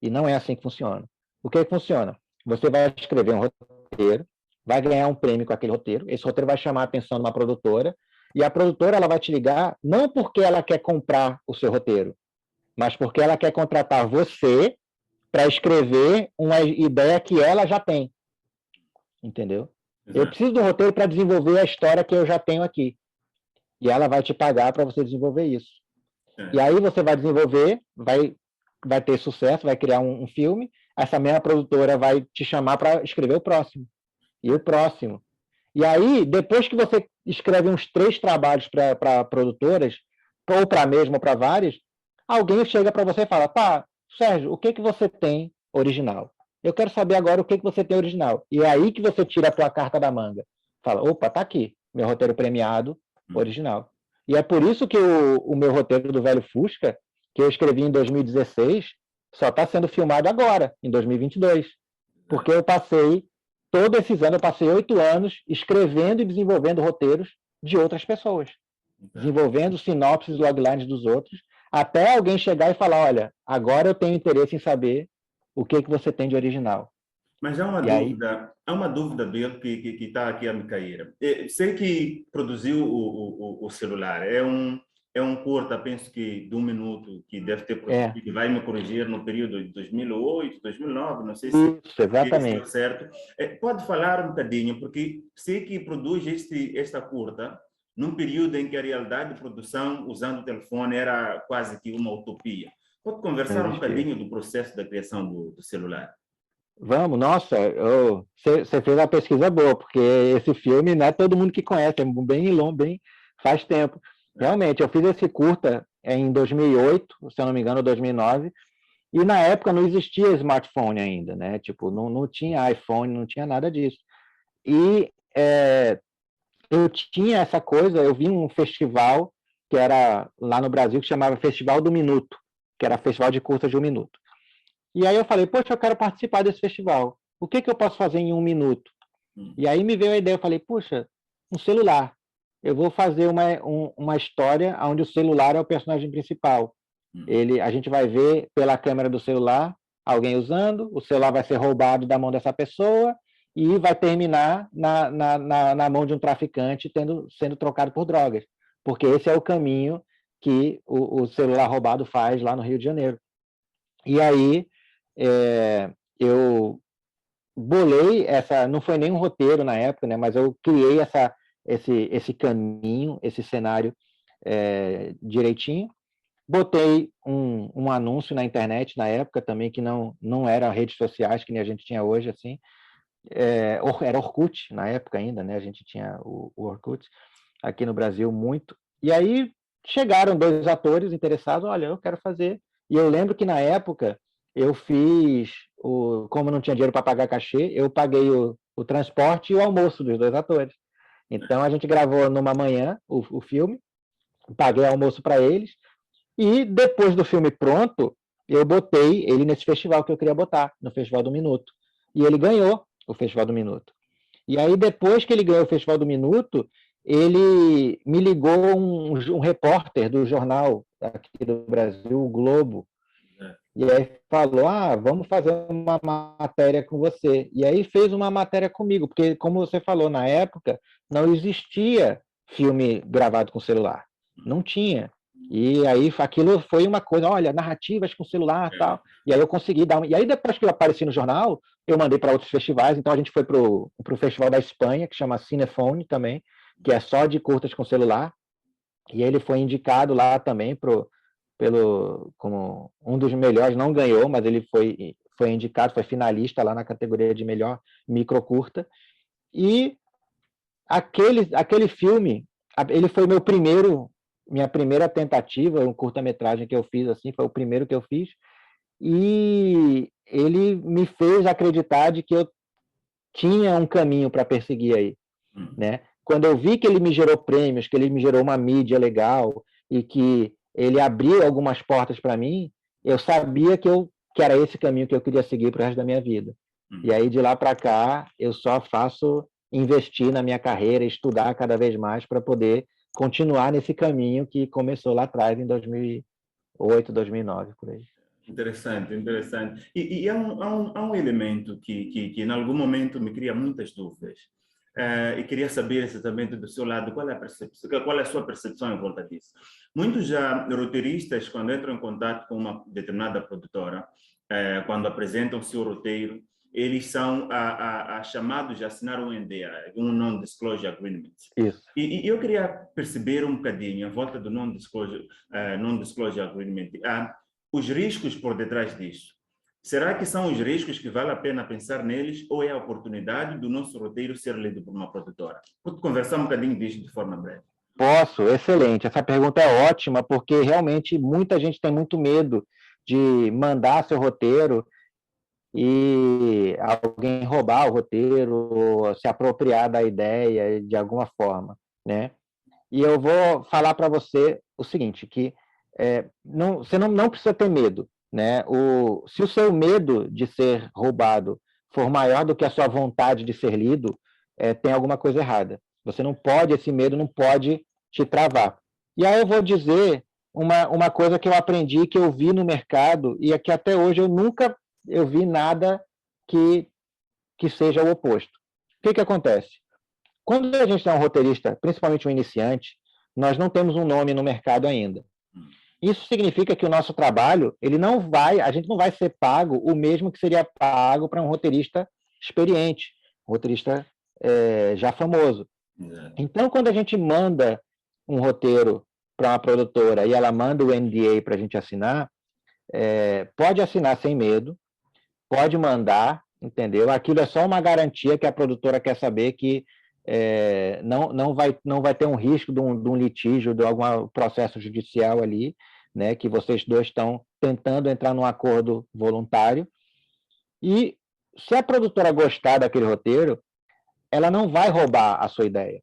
E não é assim que funciona. O que funciona? Você vai escrever um roteiro, vai ganhar um prêmio com aquele roteiro, esse roteiro vai chamar a atenção de uma produtora, e a produtora ela vai te ligar não porque ela quer comprar o seu roteiro, mas porque ela quer contratar você para escrever uma ideia que ela já tem. Entendeu? Exato. Eu preciso do roteiro para desenvolver a história que eu já tenho aqui. E ela vai te pagar para você desenvolver isso. E aí você vai desenvolver, vai ter sucesso, vai criar um filme, essa mesma produtora vai te chamar para escrever o próximo. E o próximo. E aí, depois que você escreve uns 3 trabalhos para produtoras, ou para a mesma, ou para várias, alguém chega para você e fala, tá, Sérgio, o que você tem original? Eu quero saber agora o que você tem original. E é aí que você tira a tua carta da manga. Fala, opa, tá aqui, meu roteiro premiado original. E é por isso que o meu roteiro do Velho Fusca, que eu escrevi em 2016, só está sendo filmado agora, em 2022. Porque eu passei, todos esses anos, eu passei 8 anos escrevendo e desenvolvendo roteiros de outras pessoas. Desenvolvendo sinopses e loglines dos outros, até alguém chegar e falar, olha, agora eu tenho interesse em saber o que você tem de original. Mas há uma dúvida dele que está aqui a me cair. Sei que produziu o celular, é um curta, penso que de 1 minuto, que deve ter produzido, que vai me corrigir no período de 2008, 2009, não sei se isso, exatamente. Está certo. Pode falar um bocadinho, porque sei que produz esta curta num período em que a realidade de produção, usando o telefone, era quase que uma utopia. Pode conversar um bocadinho do processo da criação do celular? Vamos, nossa, você fez uma pesquisa boa, porque esse filme não é todo mundo que conhece, é bem longo, faz tempo. Realmente, eu fiz esse curta em 2008, se eu não me engano, 2009, e na época não existia smartphone ainda, né? Tipo, não tinha iPhone, não tinha nada disso. E eu tinha essa coisa, eu vi um festival que era lá no Brasil, que chamava Festival do Minuto, que era festival de curtas de 1 minuto. E aí eu falei, poxa, eu quero participar desse festival. O que eu posso fazer em 1 minuto? E aí me veio a ideia, eu falei, puxa, um celular. Eu vou fazer uma história onde o celular é o personagem principal. A gente vai ver pela câmera do celular alguém usando, o celular vai ser roubado da mão dessa pessoa e vai terminar na mão de um traficante sendo trocado por drogas. Porque esse é o caminho que o celular roubado faz lá no Rio de Janeiro. E aí eu bolei não foi nem um roteiro na época, né, mas eu criei esse caminho, esse cenário direitinho. Botei um anúncio na internet na época também, que não era redes sociais que nem a gente tinha hoje, assim. Era Orkut na época ainda, né? A gente tinha o Orkut aqui no Brasil muito. E aí chegaram 2 atores interessados, olha, eu quero fazer. E eu lembro que na época eu fiz, como não tinha dinheiro para pagar cachê, eu paguei o transporte e o almoço dos 2 atores. Então a gente gravou numa manhã o filme, paguei almoço para eles, e depois do filme pronto, eu botei ele nesse festival que eu queria botar, no Festival do Minuto. E ele ganhou o Festival do Minuto. E aí, depois que ele ganhou o Festival do Minuto, ele me ligou um repórter do jornal aqui do Brasil, o Globo, e aí falou, vamos fazer uma matéria com você. E aí fez uma matéria comigo, porque, como você falou, na época não existia filme gravado com celular. Não tinha. E aí aquilo foi uma coisa, olha, narrativas com celular e tal. E aí eu consegui dar E aí depois que eu apareci no jornal, eu mandei para outros festivais. Então a gente foi para o Festival da Espanha, que chama Cinefone também, que é só de curtas com celular. E ele foi indicado lá também como um dos melhores, não ganhou, mas ele foi indicado, foi finalista lá na categoria de melhor microcurta. E aquele filme, ele foi minha primeira tentativa, um curta-metragem que eu fiz, assim, foi o primeiro que eu fiz, e ele me fez acreditar de que eu tinha um caminho para perseguir aí, né? quando eu vi que ele me gerou prêmios, que ele me gerou uma mídia legal e que ele abriu algumas portas para mim, eu sabia que era esse caminho que eu queria seguir para o resto da minha vida. E aí, de lá para cá, eu só faço investir na minha carreira, estudar cada vez mais para poder continuar nesse caminho que começou lá atrás, em 2008, 2009, por aí. Interessante, interessante. E há um elemento que em algum momento me cria muitas dúvidas. E queria saber exatamente do seu lado qual é a percepção, qual é a sua percepção em volta disso. Muitos já roteiristas, quando entram em contato com uma determinada produtora, quando apresentam o seu roteiro, eles são chamados a assinar um NDA, um Non-Disclosure Agreement. Isso. E eu queria perceber um bocadinho em volta do Non-Disclosure Agreement. Os riscos por detrás disso. Será que são os riscos que vale a pena pensar neles ou é a oportunidade do nosso roteiro ser lido por uma produtora? Pode conversar um bocadinho disso de forma breve. Posso, excelente. Essa pergunta é ótima, porque realmente muita gente tem muito medo de mandar seu roteiro e alguém roubar o roteiro, ou se apropriar da ideia de alguma forma, né? E eu vou falar para você o seguinte, que você não precisa ter medo, né? Se o seu medo de ser roubado for maior do que a sua vontade de ser lido, tem alguma coisa errada. Você não pode, esse medo não pode te travar. E aí eu vou dizer uma coisa que eu aprendi, que eu vi no mercado, e que até hoje eu nunca vi nada que seja o oposto. O que acontece? Quando a gente é um roteirista, principalmente um iniciante, nós não temos um nome no mercado ainda. Isso significa que o nosso trabalho, a gente não vai ser pago o mesmo que seria pago para um roteirista experiente, um roteirista já famoso. Então, quando a gente manda um roteiro para uma produtora e ela manda o NDA para a gente assinar, pode assinar sem medo, pode mandar, entendeu? Aquilo é só uma garantia que a produtora quer saber que não vai ter um risco de um litígio, de algum processo judicial ali, né, que vocês dois estão tentando entrar num acordo voluntário. E se a produtora gostar daquele roteiro, ela não vai roubar a sua ideia.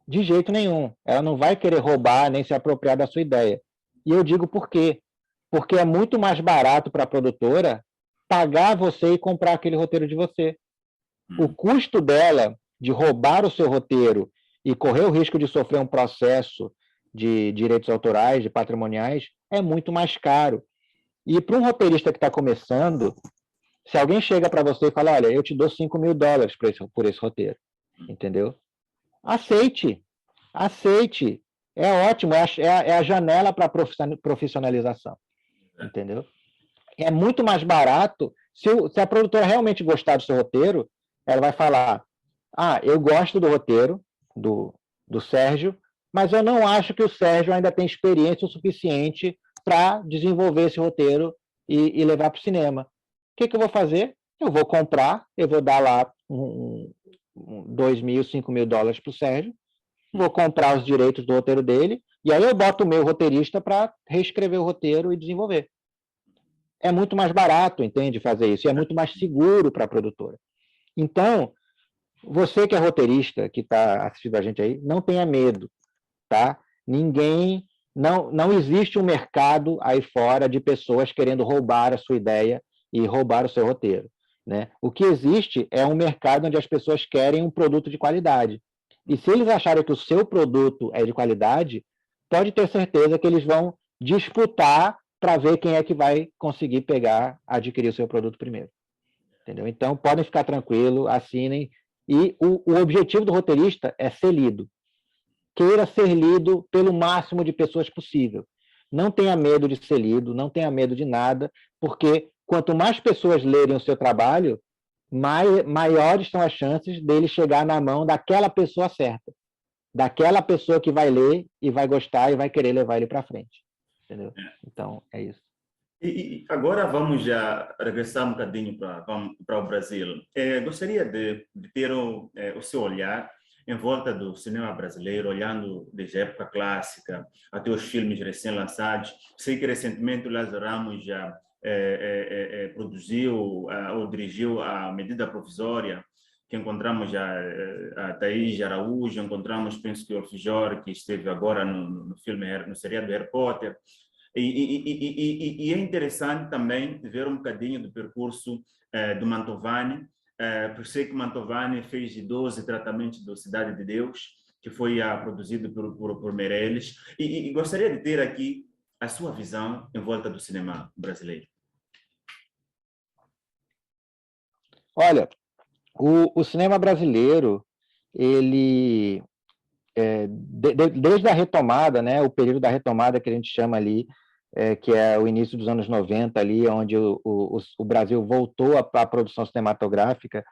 De jeito nenhum. Ela não vai querer roubar nem se apropriar da sua ideia. E eu digo por quê? Porque é muito mais barato para a produtora pagar você e comprar aquele roteiro de você. O custo dela de roubar o seu roteiro e correr o risco de sofrer um processo de direitos autorais, de patrimoniais, é muito mais caro. E para um roteirista que está começando, se alguém chega para você e fala, olha, eu te dou $5.000 por esse roteiro, entendeu? Aceite, aceite. É ótimo, é a janela para profissionalização, entendeu? É muito mais barato, se a produtora realmente gostar do seu roteiro, ela vai falar, eu gosto do roteiro do Sérgio, mas eu não acho que o Sérgio ainda tem experiência o suficiente para desenvolver esse roteiro e levar para o cinema. O que eu vou fazer? Eu vou comprar, eu vou dar lá $2.000, $5.000 para o Sérgio, vou comprar os direitos do roteiro dele, e aí eu boto o meu roteirista para reescrever o roteiro e desenvolver. É muito mais barato, entende, fazer isso, e é muito mais seguro para a produtora. Então, você que é roteirista, que está assistindo a gente aí, não tenha medo, tá? Não existe um mercado aí fora de pessoas querendo roubar a sua ideia e roubar o seu roteiro, né? O que existe é um mercado onde as pessoas querem um produto de qualidade. E se eles acharem que o seu produto é de qualidade, pode ter certeza que eles vão disputar para ver quem é que vai conseguir adquirir o seu produto primeiro. Entendeu? Então, podem ficar tranquilos, assinem. E o objetivo do roteirista é ser lido. Queira ser lido pelo máximo de pessoas possível. Não tenha medo de ser lido, não tenha medo de nada, porque quanto mais pessoas lerem o seu trabalho, maiores são as chances dele chegar na mão daquela pessoa certa, daquela pessoa que vai ler e vai gostar e vai querer levar ele para frente. Entendeu? Então, é isso. E agora vamos já regressar um bocadinho para o Brasil. Gostaria de ter o seu olhar em volta do cinema brasileiro, olhando desde a época clássica até os filmes recém-lançados. Sei que recentemente o Lázaro Ramos já produziu ou dirigiu a Medida Provisória, que encontramos a Thaís Araújo, encontramos, penso que o Orfijor, que esteve agora no filme, no seriado Harry Potter. E é interessante também ver um bocadinho do percurso do Mantovani, porque sei que Mantovani fez 12 tratamentos do Cidade de Deus, que foi produzido por Meirelles, e gostaria de ter aqui a sua visão em volta do cinema brasileiro. Olha, o cinema brasileiro, ele, desde a retomada, né, o período da retomada que a gente chama ali, que é o início dos anos 90, ali, onde o Brasil voltou à produção cinematográfica,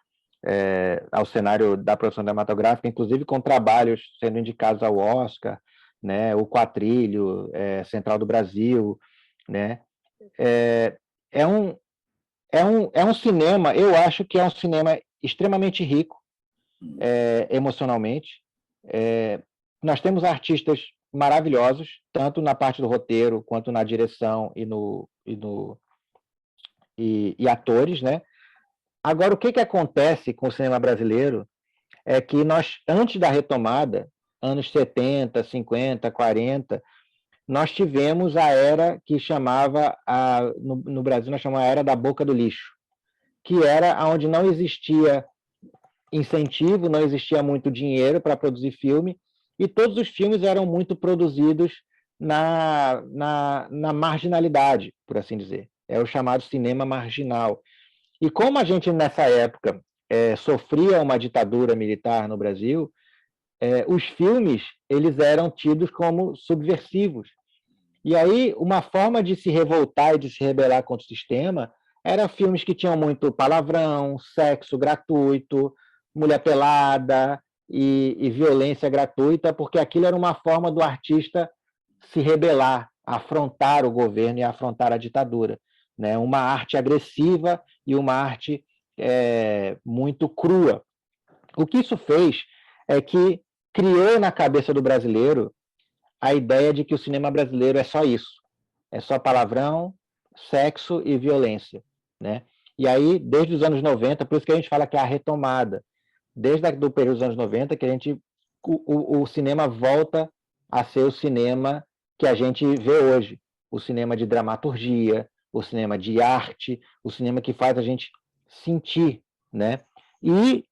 ao cenário da produção cinematográfica, inclusive com trabalhos sendo indicados ao Oscar, né, o Quatrilho, Central do Brasil, né, é um cinema, eu acho que é um cinema extremamente rico, emocionalmente. Nós temos artistas maravilhosos, tanto na parte do roteiro, quanto na direção e atores, né? Agora, o que acontece com o cinema brasileiro é que nós, antes da retomada, anos 70, 50, 40, nós tivemos a era que chamava, no Brasil, nós chamamos a era da boca do lixo, que era onde não existia incentivo, não existia muito dinheiro para produzir filme, e todos os filmes eram muito produzidos na marginalidade, por assim dizer. É o chamado cinema marginal. E como a gente, nessa época, sofria uma ditadura militar no Brasil, os filmes eles eram tidos como subversivos. E aí, uma forma de se revoltar e de se rebelar contra o sistema eram filmes que tinham muito palavrão, sexo gratuito, mulher pelada e violência gratuita, porque aquilo era uma forma do artista se rebelar, afrontar o governo e afrontar a ditadura, né? Uma arte agressiva e uma arte muito crua. O que isso fez é que criou na cabeça do brasileiro a ideia de que o cinema brasileiro é só isso, é só palavrão, sexo e violência, né? E aí, desde os anos 90, por isso que a gente fala que é a retomada, desde o período dos anos 90, que o cinema volta a ser o cinema que a gente vê hoje, o cinema de dramaturgia, o cinema de arte, o cinema que faz a gente sentir, né? E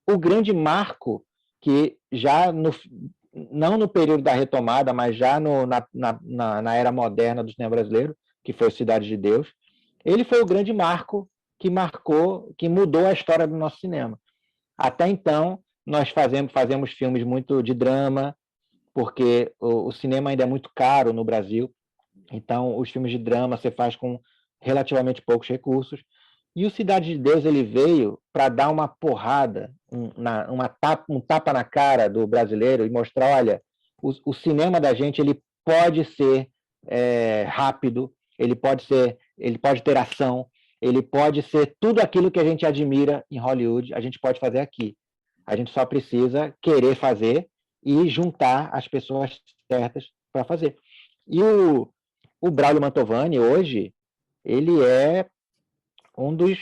o grande marco que já não no período da retomada, mas já na era moderna do cinema brasileiro, que foi o Cidade de Deus, ele foi o grande marco que mudou a história do nosso cinema. Até então, nós fazemos filmes muito de drama, porque o cinema ainda é muito caro no Brasil, então os filmes de drama você faz com relativamente poucos recursos, e o Cidade de Deus ele veio para dar uma porrada, um tapa na cara do brasileiro e mostrar, olha, o cinema da gente ele pode ser rápido, ele pode ter ação, ele pode ser tudo aquilo que a gente admira em Hollywood, a gente pode fazer aqui. A gente só precisa querer fazer e juntar as pessoas certas para fazer. E o Braulio Mantovani, hoje, ele é um dos,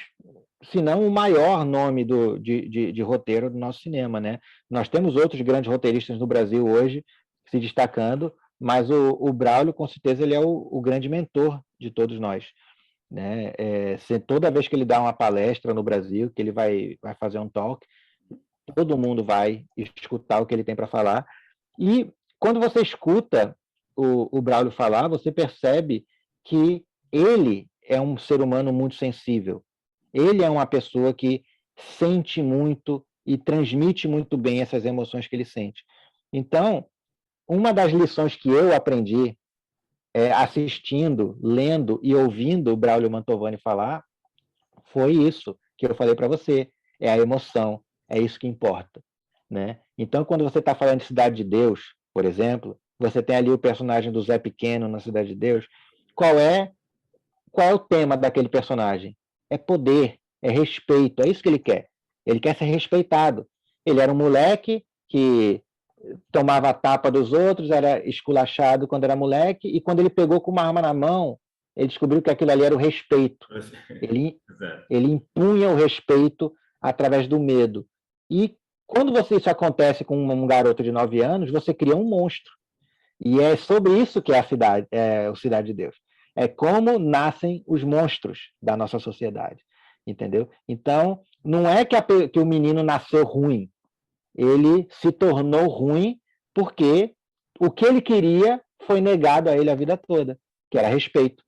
se não o maior nome de roteiro do nosso cinema, né? Nós temos outros grandes roteiristas no Brasil hoje se destacando, mas o Braulio, com certeza, ele é o grande mentor de todos nós, né? Toda vez que ele dá uma palestra no Brasil, que ele vai fazer um talk, todo mundo vai escutar o que ele tem para falar. E quando você escuta o Braulio falar, você percebe que ele é um ser humano muito sensível. Ele é uma pessoa que sente muito e transmite muito bem essas emoções que ele sente. Então, uma das lições que eu aprendi assistindo, lendo e ouvindo o Braulio Mantovani falar foi isso que eu falei para você, é a emoção, é isso que importa, né? Então, quando você está falando de Cidade de Deus, por exemplo, você tem ali o personagem do Zé Pequeno na Cidade de Deus, qual é o tema daquele personagem? É poder, é respeito, é isso que ele quer. Ele quer ser respeitado. Ele era um moleque que tomava a tapa dos outros, era esculachado quando era moleque, e quando ele pegou com uma arma na mão, ele descobriu que aquilo ali era o respeito. Ele impunha o respeito através do medo. E quando isso acontece com um garoto de 9 anos, você cria um monstro. E é sobre isso que é a cidade, o Cidade de Deus. É como nascem os monstros da nossa sociedade, entendeu? Então, não é que o menino nasceu ruim, ele se tornou ruim porque o que ele queria foi negado a ele a vida toda, que era respeito,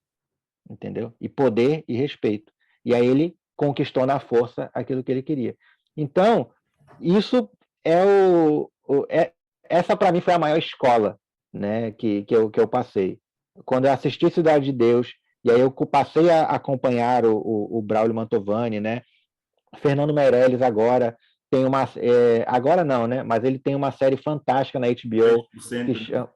entendeu? E poder e respeito. E aí ele conquistou na força aquilo que ele queria. Então, isso é essa para mim foi a maior escola, né, que eu passei. Quando eu assisti Cidade de Deus, e aí eu passei a acompanhar o Braulio Mantovani, né? Fernando Meirelles agora tem uma agora não, né? Mas ele tem uma série fantástica na HBO que 3%, né? chama,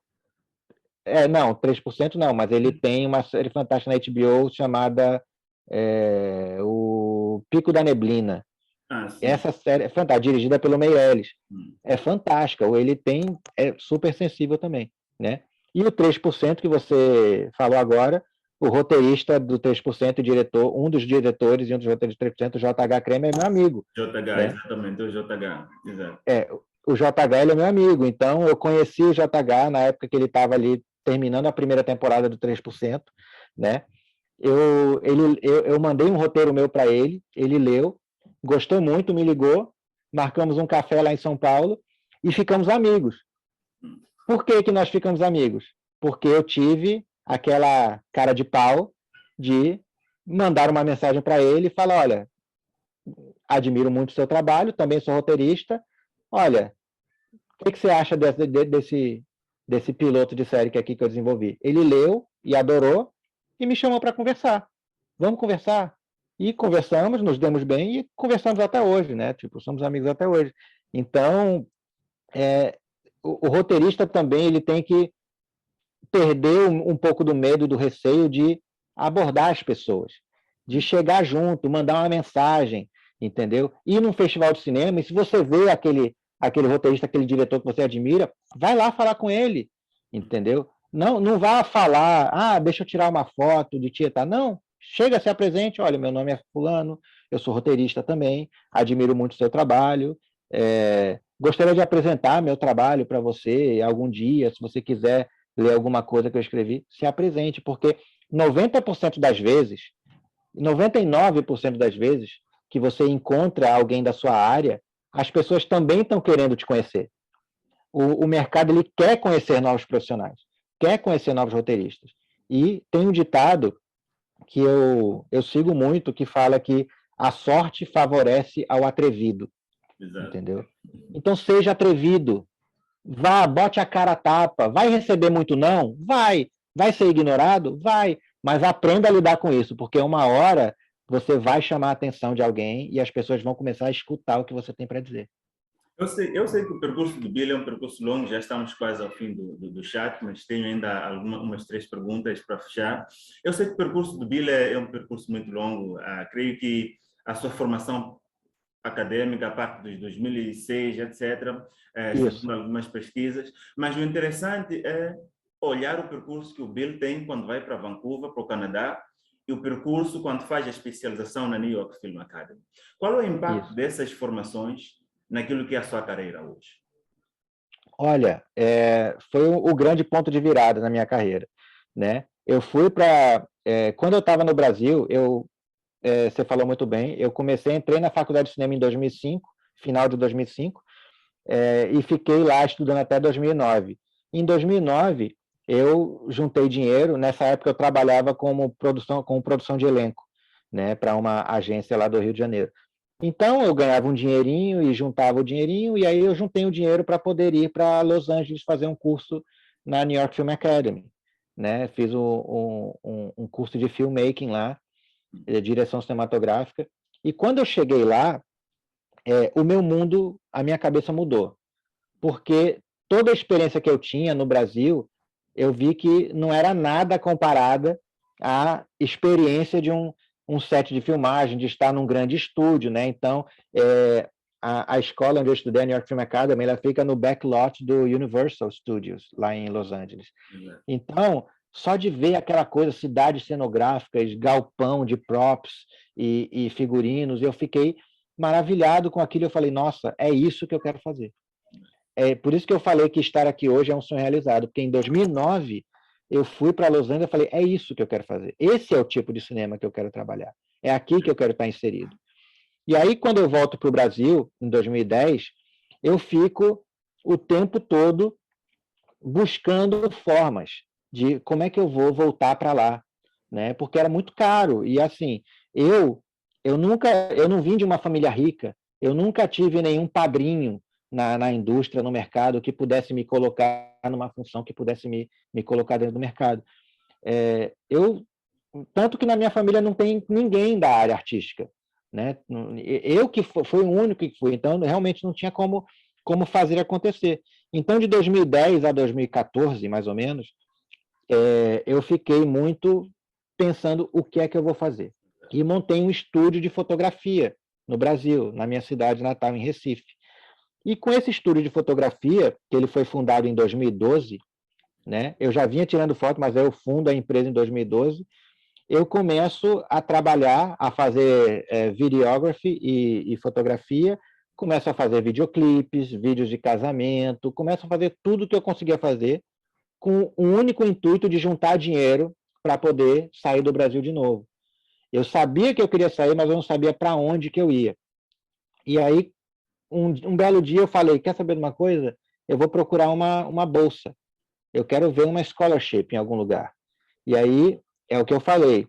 não, 3% não, mas ele tem uma série fantástica na HBO chamada O Pico da Neblina. Ah, sim. Essa série é fantástica, dirigida pelo Meirelles. Hum. É fantástica. Ele é super sensível também, né? E o 3% que você falou agora, o roteirista do 3%, diretor, um dos diretores e um dos roteiristas do 3%, o JH Kramer, é meu amigo, JH, né? exatamente, o JH, exato. O JH ele é meu amigo, então eu conheci o JH na época que ele estava ali terminando a primeira temporada do 3%, né? Eu mandei um roteiro meu para ele leu, gostou muito, me ligou, marcamos um café lá em São Paulo e ficamos amigos. Por que nós ficamos amigos? Porque eu tive aquela cara de pau de mandar uma mensagem para ele e falar: olha, admiro muito o seu trabalho, também sou roteirista, olha, o que você acha desse piloto de série que aqui que eu desenvolvi? Ele leu e adorou e me chamou para conversar. Vamos conversar? E conversamos, nos demos bem e conversamos até hoje, né? Tipo, somos amigos até hoje. Então, o roteirista também ele tem que perder um pouco do medo, do receio de abordar as pessoas, de chegar junto, mandar uma mensagem, entendeu? Ir num festival de cinema e se você vê aquele roteirista, aquele diretor que você admira, vai lá falar com ele, entendeu? Não vá falar, deixa eu tirar uma foto de Tietá. Não, chega, se apresente, olha, meu nome é fulano, eu sou roteirista também, admiro muito o seu trabalho, gostaria de apresentar meu trabalho para você algum dia, se você quiser ler alguma coisa que eu escrevi, se apresente, porque 90% das vezes, 99% das vezes que você encontra alguém da sua área, as pessoas também estão querendo te conhecer. O mercado ele quer conhecer novos profissionais, quer conhecer novos roteiristas. E tem um ditado que eu sigo muito que fala que a sorte favorece ao atrevido, Exato. entendeu? Então seja atrevido, vá, bote a cara a tapa. Vai receber muito não? Vai. Vai ser ignorado? Vai. Mas aprenda a lidar com isso, porque uma hora você vai chamar a atenção de alguém e as pessoas vão começar a escutar o que você tem para dizer. Eu sei que o percurso do Bill é um percurso longo, já estamos quase ao fim do chat, mas tenho ainda umas 3 perguntas para fechar. Eu sei que o percurso do Bill é um percurso muito longo, creio que a sua formação acadêmica, a parte dos 2006, etc., Isso, segundo algumas pesquisas, mas o interessante é olhar o percurso que o Bill tem quando vai para Vancouver, para o Canadá, e o percurso quando faz a especialização na New York Film Academy. Qual é o impacto isso. dessas formações naquilo que é a sua carreira hoje? Olha, foi o grande ponto de virada na minha carreira, né? Eu fui para... quando eu estava no Brasil, você falou muito bem, eu entrei na faculdade de cinema em 2005, final de 2005, e fiquei lá estudando até 2009. Em 2009, eu juntei dinheiro. Nessa época, eu trabalhava com produção de elenco, né, para uma agência lá do Rio de Janeiro. Então, eu ganhava um dinheirinho e juntava o dinheirinho, e aí eu juntei o dinheiro para poder ir para Los Angeles fazer um curso na New York Film Academy. Né? Fiz um curso de filmmaking lá, direção cinematográfica. E quando eu cheguei lá, o meu mundo, a minha cabeça mudou. Porque toda a experiência que eu tinha no Brasil, eu vi que não era nada comparada à experiência de um set de filmagem, de estar num grande estúdio, né? Então, a escola onde eu estudei, a New York Film Academy, ela fica no backlot do Universal Studios, lá em Los Angeles. Então, só de ver aquela coisa, cidades cenográficas, galpão de props e figurinos, eu fiquei maravilhado com aquilo. Eu falei, nossa, é isso que eu quero fazer. É por isso que eu falei que estar aqui hoje é um sonho realizado, porque em 2009 eu fui para Los Angeles e falei, é isso que eu quero fazer. Esse é o tipo de cinema que eu quero trabalhar. É aqui que eu quero estar inserido. E aí, quando eu volto para o Brasil, em 2010, eu fico o tempo todo buscando formas de como é que eu vou voltar para lá, né? Porque era muito caro. E assim, eu não vim de uma família rica, eu nunca tive nenhum padrinho na indústria, no mercado, que pudesse me colocar numa função que pudesse me colocar dentro do mercado. Tanto que na minha família não tem ninguém da área artística, né? Eu que fui o único que fui, então realmente não tinha como fazer acontecer. Então, de 2010 a 2014, mais ou menos, eu fiquei muito pensando o que é que eu vou fazer. E montei um estúdio de fotografia no Brasil, na minha cidade natal, em Recife. E com esse estúdio de fotografia, que ele foi fundado em 2012, né? Eu já vinha tirando foto, mas eu fundo a empresa em 2012. Eu começo a trabalhar, a fazer videography e fotografia, começo a fazer videoclipes, vídeos de casamento, começo a fazer tudo que eu conseguia fazer com o único intuito de juntar dinheiro para poder sair do Brasil de novo. Eu sabia que eu queria sair, mas eu não sabia para onde que eu ia. E aí, um belo dia eu falei, quer saber de uma coisa? Eu vou procurar uma bolsa. Eu quero ver uma scholarship em algum lugar. E aí, é o que eu falei,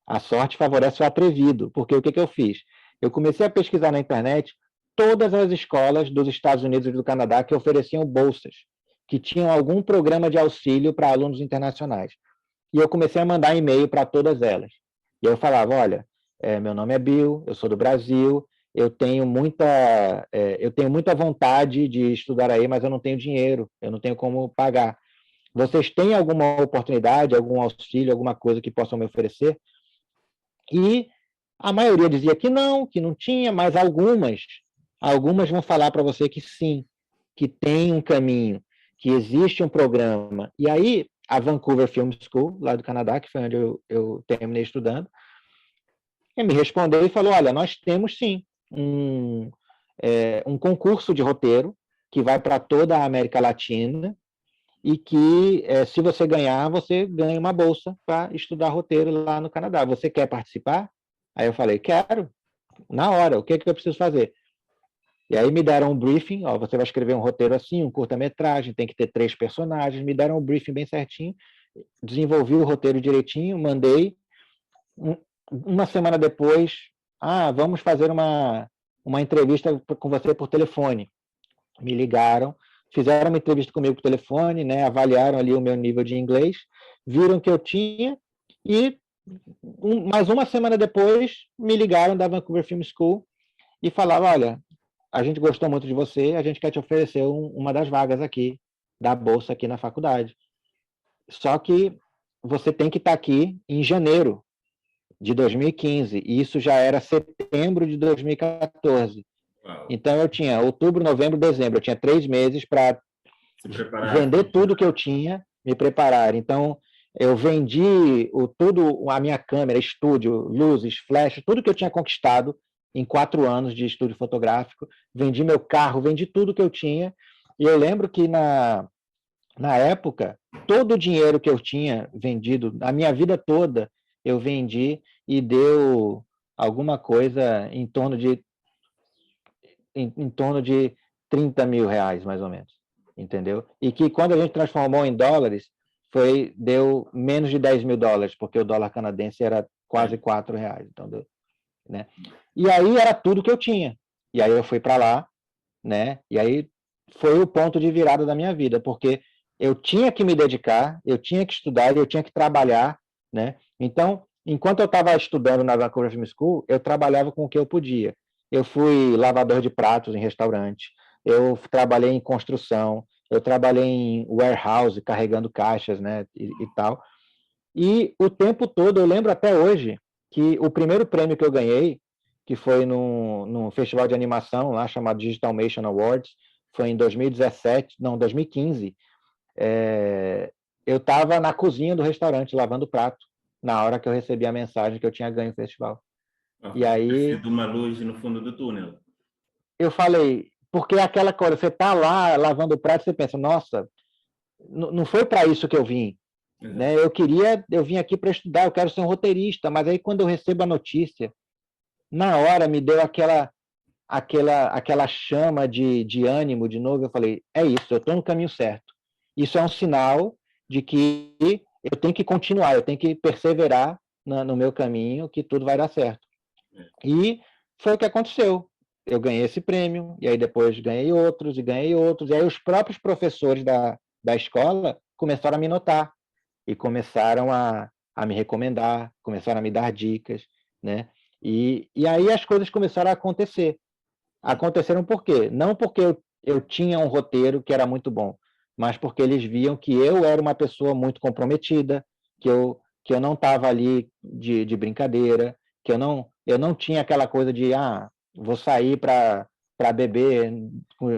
a sorte favorece o atrevido, porque o que eu fiz? Eu comecei a pesquisar na internet todas as escolas dos Estados Unidos e do Canadá que ofereciam bolsas, que tinham algum programa de auxílio para alunos internacionais. E eu comecei a mandar e-mail para todas elas. E eu falava, olha, meu nome é Bill, eu sou do Brasil, eu tenho muita vontade de estudar aí, mas eu não tenho dinheiro, eu não tenho como pagar. Vocês têm alguma oportunidade, algum auxílio, alguma coisa que possam me oferecer? E a maioria dizia que não tinha, mas algumas vão falar para você que sim, que tem um caminho, que existe um programa. E aí, a Vancouver Film School, lá do Canadá, que foi onde eu terminei estudando, me respondeu e falou, olha, nós temos sim um concurso de roteiro que vai para toda a América Latina e que, se você ganhar, você ganha uma bolsa para estudar roteiro lá no Canadá. Você quer participar? Aí eu falei, quero, na hora, o que eu preciso fazer? E aí me deram um briefing, ó, você vai escrever um roteiro assim, um curta-metragem, tem que ter 3 personagens, me deram um briefing bem certinho, desenvolvi o roteiro direitinho, mandei, uma semana depois, vamos fazer uma entrevista com você por telefone. Me ligaram, fizeram uma entrevista comigo por telefone, né, avaliaram ali o meu nível de inglês, viram que eu tinha e mais uma semana depois me ligaram da Vancouver Film School e falaram, olha, a gente gostou muito de você, a gente quer te oferecer uma das vagas aqui, da bolsa aqui na faculdade. Só que você tem que estar aqui em janeiro de 2015, e isso já era setembro de 2014. Wow. Então eu tinha outubro, novembro, dezembro, eu tinha 3 meses para vender tudo que eu tinha, me preparar. Então eu vendi tudo, a minha câmera, estúdio, luzes, flash, tudo que eu tinha conquistado em 4 anos de estúdio fotográfico, vendi meu carro, vendi tudo que eu tinha, e eu lembro que na época, todo o dinheiro que eu tinha vendido, a minha vida toda, eu vendi e deu alguma coisa em torno de 30 mil reais, mais ou menos, entendeu? E que quando a gente transformou em dólares, deu menos de 10 mil dólares, porque o dólar canadense era quase 4 reais, então deu, né? E aí era tudo que eu tinha. E aí eu fui para lá, né? E aí foi o ponto de virada da minha vida, porque eu tinha que me dedicar, eu tinha que estudar, eu tinha que trabalhar, né? Então, enquanto eu estava estudando na Vancouver Film School, eu trabalhava com o que eu podia. Eu fui lavador de pratos em restaurante, eu trabalhei em construção, eu trabalhei em warehouse, carregando caixas, né, e tal. E o tempo todo, eu lembro até hoje, que o primeiro prêmio que eu ganhei, que foi num festival de animação lá chamado Digital Animation Awards, foi em 2017, não, 2015. Eu estava na cozinha do restaurante lavando prato, na hora que eu recebi a mensagem que eu tinha ganho o festival. E aí Sendo uma luz no fundo do túnel. eu falei, porque aquela coisa, você está lá lavando o prato, você pensa, nossa, não foi para isso que eu vim, né? Eu vim aqui para estudar, eu quero ser um roteirista, mas aí quando eu recebo a notícia, na hora me deu aquela chama de ânimo de novo, eu falei, é isso, eu estou no caminho certo. Isso é um sinal de que eu tenho que continuar, eu tenho que perseverar no meu caminho, que tudo vai dar certo. E foi o que aconteceu. Eu ganhei esse prêmio, e aí depois ganhei outros, e aí os próprios professores da escola começaram a me notar, e começaram a me recomendar, começaram a me dar dicas, né? E aí as coisas começaram a acontecer. Aconteceram por quê? Não porque eu tinha um roteiro que era muito bom, mas porque eles viam que eu era uma pessoa muito comprometida, que eu não estava ali de brincadeira, que eu não tinha aquela coisa de, vou sair para beber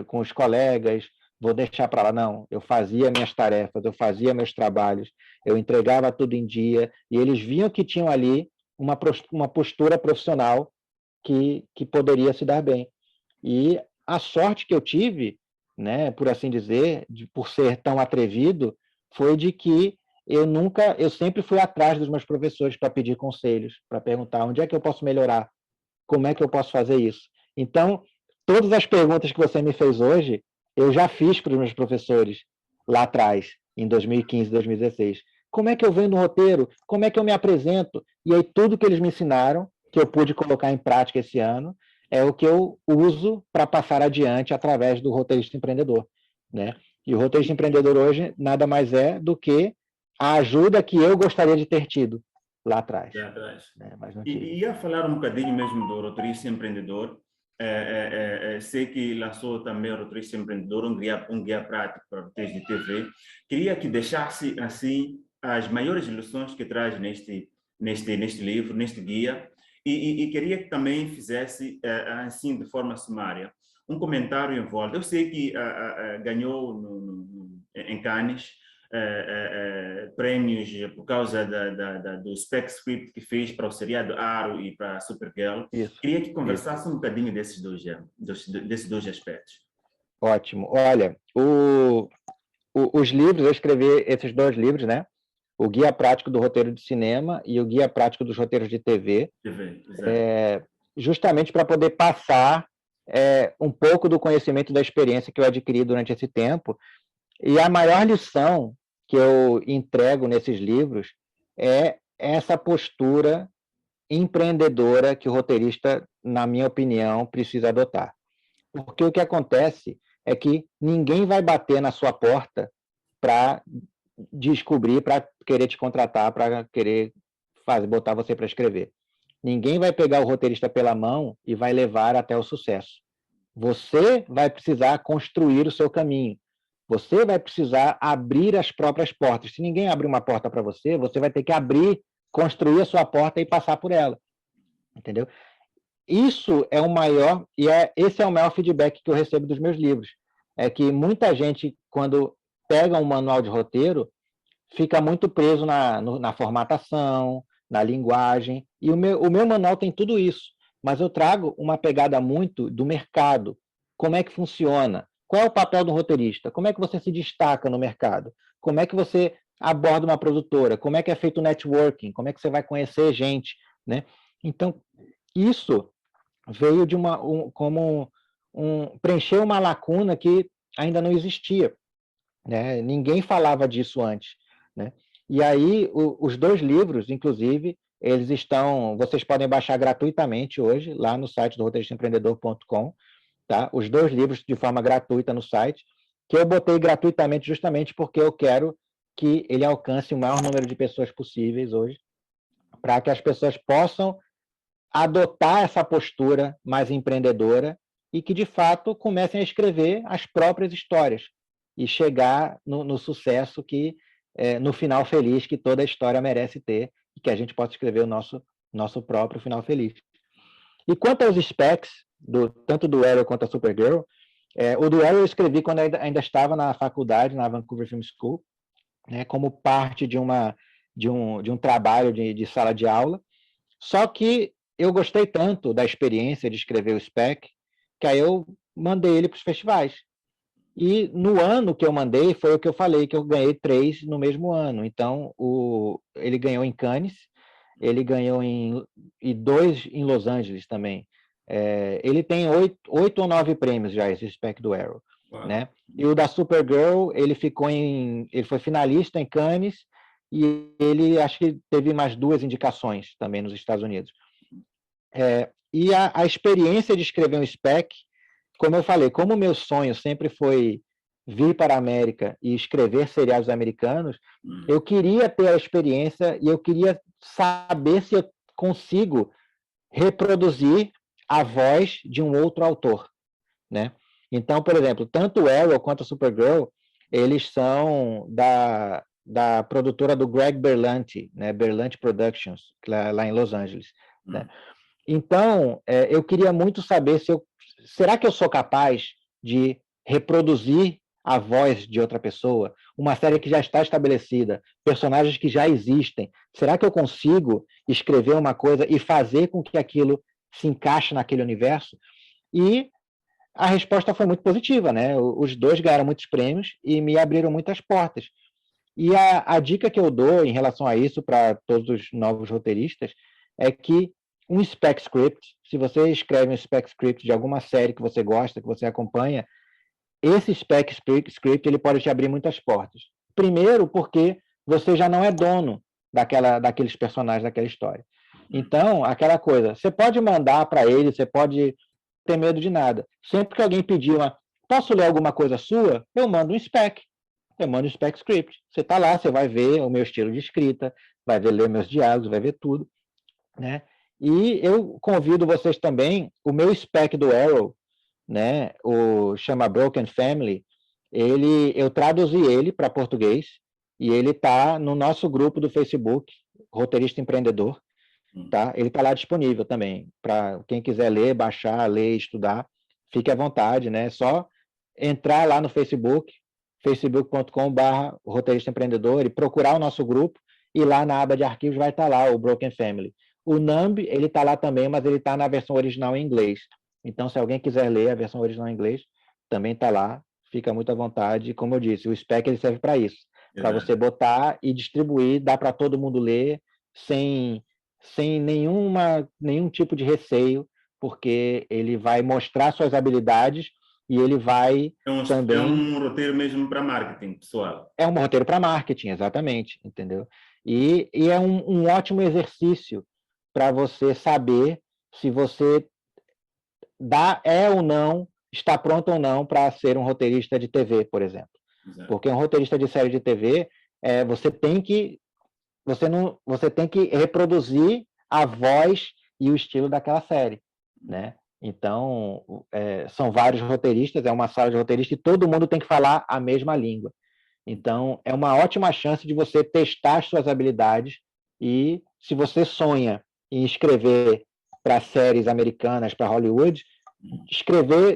com os colegas, vou deixar para lá. Não, eu fazia minhas tarefas, eu fazia meus trabalhos, eu entregava tudo em dia, e eles viam que tinham ali uma postura profissional que poderia se dar bem. E a sorte que eu tive, né, por assim dizer, por ser tão atrevido, foi de que eu sempre fui atrás dos meus professores para pedir conselhos, para perguntar onde é que eu posso melhorar, como é que eu posso fazer isso. Então, todas as perguntas que você me fez hoje, eu já fiz para os meus professores lá atrás, em 2015, 2016. Como é que eu vendo um roteiro? Como é que eu me apresento? E aí tudo que eles me ensinaram, que eu pude colocar em prática esse ano, é o que eu uso para passar adiante através do roteirista empreendedor, né? E o roteirista empreendedor hoje nada mais é do que a ajuda que eu gostaria de ter tido lá atrás. Lá atrás. Né? Mas não tive. E ia falar um bocadinho mesmo do roteirista empreendedor. Sei que lançou também o roteirista empreendedor, um guia prático para roteiros de TV. Queria que deixasse assim as maiores lições que traz neste livro, neste guia, e queria que também fizesse assim de forma sumária um comentário em volta. Eu sei que ganhou em Cannes prêmios por causa do spec script que fez para o seriado Arrow e para Supergirl. Isso. Queria que conversasse um bocadinho desses dois aspectos. Ótimo. Olha, os livros, eu escrevi esses 2 livros, né? O Guia Prático do Roteiro de Cinema e o Guia Prático dos Roteiros de TV, justamente para poder passar um pouco do conhecimento da experiência que eu adquiri durante esse tempo. E a maior lição que eu entrego nesses livros é essa postura empreendedora que o roteirista, na minha opinião, precisa adotar. Porque o que acontece é que ninguém vai bater na sua porta para descobrir, para querer te contratar, para querer botar você para escrever. Ninguém vai pegar o roteirista pela mão e vai levar até o sucesso. Você vai precisar construir o seu caminho. Você vai precisar abrir as próprias portas. Se ninguém abrir uma porta para você, você vai ter que abrir, construir a sua porta e passar por ela. Entendeu? Isso é o maior, esse é o maior feedback que eu recebo dos meus livros. É que muita gente, quando pega um manual de roteiro, fica muito preso na formatação, na linguagem, e o meu manual tem tudo isso, mas eu trago uma pegada muito do mercado. Como é que funciona? Qual é o papel do roteirista? Como é que você se destaca no mercado? Como é que você aborda uma produtora? Como é que é feito o networking? Como é que você vai conhecer gente? Né? Então, isso veio de preencher uma lacuna que ainda não existia, né? Ninguém falava disso antes, né? E aí os 2 livros, inclusive, vocês podem baixar gratuitamente hoje lá no site do roteiristaempreendedor.com, tá? Os 2 livros de forma gratuita no site, que eu botei gratuitamente justamente porque eu quero que ele alcance o maior número de pessoas possíveis hoje, para que as pessoas possam adotar essa postura mais empreendedora e que, de fato, comecem a escrever as próprias histórias e chegar no sucesso no final feliz que toda história merece ter e que a gente possa escrever o nosso próprio final feliz. E quanto aos specs, tanto do Arrow quanto da Supergirl, o do Arrow eu escrevi quando ainda estava na faculdade, na Vancouver Film School, né, como parte de um trabalho de sala de aula. Só que eu gostei tanto da experiência de escrever o spec, que aí eu mandei ele para os festivais. E no ano que eu mandei, foi o que eu falei, que eu ganhei 3 no mesmo ano. Então, ele ganhou em Cannes, ele ganhou e 2 em Los Angeles também. Ele tem 8 ou 9 prêmios já, esse spec do Arrow. Né? E o da Supergirl, ele foi finalista em Cannes, e ele acho que teve mais 2 indicações também nos Estados Unidos. E a experiência de escrever um spec, como eu falei, como o meu sonho sempre foi vir para a América e escrever seriados americanos, eu queria ter a experiência e eu queria saber se eu consigo reproduzir a voz de um outro autor, né? Então, por exemplo, tanto o Arrow quanto a Supergirl, eles são da produtora do Greg Berlanti, né? Berlanti Productions, lá em Los Angeles, né? Então, eu queria muito saber será que eu sou capaz de reproduzir a voz de outra pessoa, uma série que já está estabelecida, personagens que já existem. Será que eu consigo escrever uma coisa e fazer com que aquilo se encaixe naquele universo? E a resposta foi muito positiva, né? Os 2 ganharam muitos prêmios e me abriram muitas portas. E a dica que eu dou em relação a isso para todos os novos roteiristas é que um spec script, se você escreve um spec script de alguma série que você gosta, que você acompanha, esse spec script ele pode te abrir muitas portas. Primeiro, porque você já não é dono daqueles personagens, daquela história. Então, aquela coisa, você pode mandar para ele, você pode ter medo de nada. Sempre que alguém pedir posso ler alguma coisa sua? Eu mando um spec. Eu mando um spec script. Você está lá, você vai ver o meu estilo de escrita, vai ler meus diálogos, vai ver tudo, né? E eu convido vocês também, o meu spec do Arrow, né, chama Broken Family, eu traduzi ele para português e ele está no nosso grupo do Facebook, Roteirista Empreendedor, tá? Ele está lá disponível também, para quem quiser ler, baixar, ler, estudar, fique à vontade, né? É só entrar lá no Facebook, facebook.com/roteirista empreendedor e procurar o nosso grupo, e lá na aba de arquivos vai estar lá o Broken Family. O Numb, ele está lá também, mas ele está na versão original em inglês. Então, se alguém quiser ler a versão original em inglês, também está lá, fica muito à vontade. Como eu disse, o spec ele serve para isso, para você botar e distribuir, dá para todo mundo ler, sem nenhum tipo de receio, porque ele vai mostrar suas habilidades e ele vai também... É um roteiro mesmo para marketing, pessoal. É um roteiro para marketing, exatamente, entendeu? E é um ótimo exercício para você saber se você ou não, está pronto ou não para ser um roteirista de TV, por exemplo. Exato. Porque um roteirista de série de TV, você tem que reproduzir a voz e o estilo daquela série, né? Então, são vários roteiristas, é uma sala de roteiristas e todo mundo tem que falar a mesma língua. Então, é uma ótima chance de você testar as suas habilidades e, se você sonha em escrever para séries americanas, para Hollywood,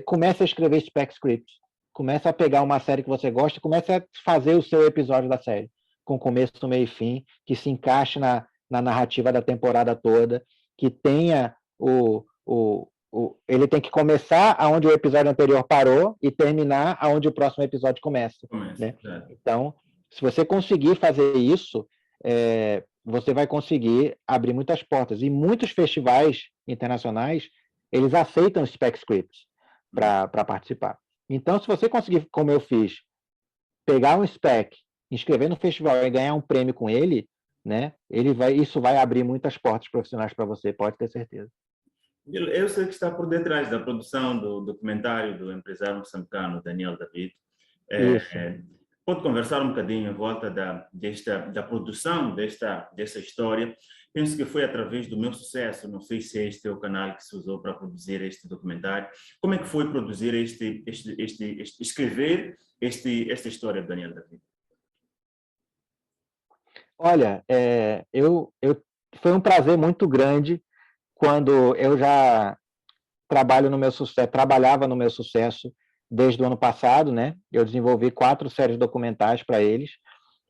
comece a escrever spec scripts. Comece a pegar uma série que você gosta, comece a fazer o seu episódio da série, com começo, meio e fim, que se encaixe na narrativa da temporada toda, que tenha ele tem que começar aonde o episódio anterior parou e terminar aonde o próximo episódio começa. Né? Então, se você conseguir fazer isso, você vai conseguir abrir muitas portas. E muitos festivais internacionais, eles aceitam spec scripts para participar. Então, se você conseguir, como eu fiz, pegar um spec, inscrever no festival e ganhar um prêmio com ele, né? Isso vai abrir muitas portas profissionais para você, pode ter certeza. Eu sei que está por detrás da produção do documentário do empresário moçambicano Daniel David. Pode conversar um bocadinho em volta da produção dessa história. Penso que foi através do meu sucesso, não sei se este é o canal que se usou para produzir este documentário. Como é que foi produzir escrever esta história de Daniel David? Olha, foi um prazer muito grande quando eu já trabalhava no meu sucesso desde o ano passado, né? Eu desenvolvi 4 séries documentais para eles,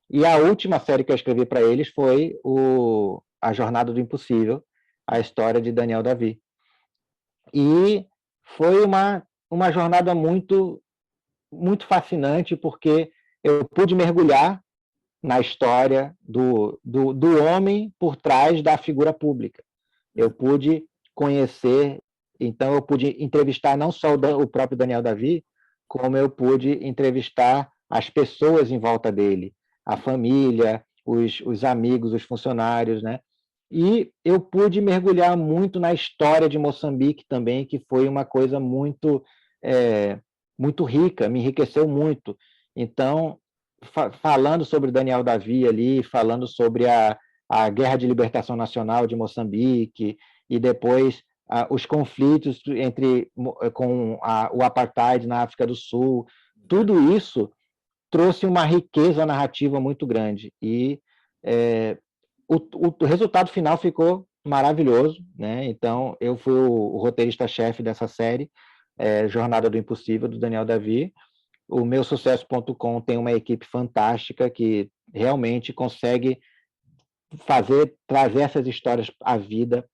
e a última série que eu escrevi para eles foi A Jornada do Impossível, a história de Daniel Davi. E foi uma jornada muito, muito fascinante, porque eu pude mergulhar na história do homem por trás da figura pública. Eu pude conhecer, então eu pude entrevistar não só o próprio Daniel Davi, como eu pude entrevistar as pessoas em volta dele, a família, os amigos, os funcionários, né? E eu pude mergulhar muito na história de Moçambique também, que foi uma coisa muito, muito rica, me enriqueceu muito. Então, falando sobre Daniel Davi ali, falando sobre a Guerra de Libertação Nacional de Moçambique, e depois os conflitos com o apartheid na África do Sul, tudo isso trouxe uma riqueza narrativa muito grande. E o resultado final ficou maravilhoso, né? Então, eu fui o roteirista-chefe dessa série, Jornada do Impossível, do Daniel Davi. O meu sucesso.com tem uma equipe fantástica que realmente consegue trazer essas histórias à vida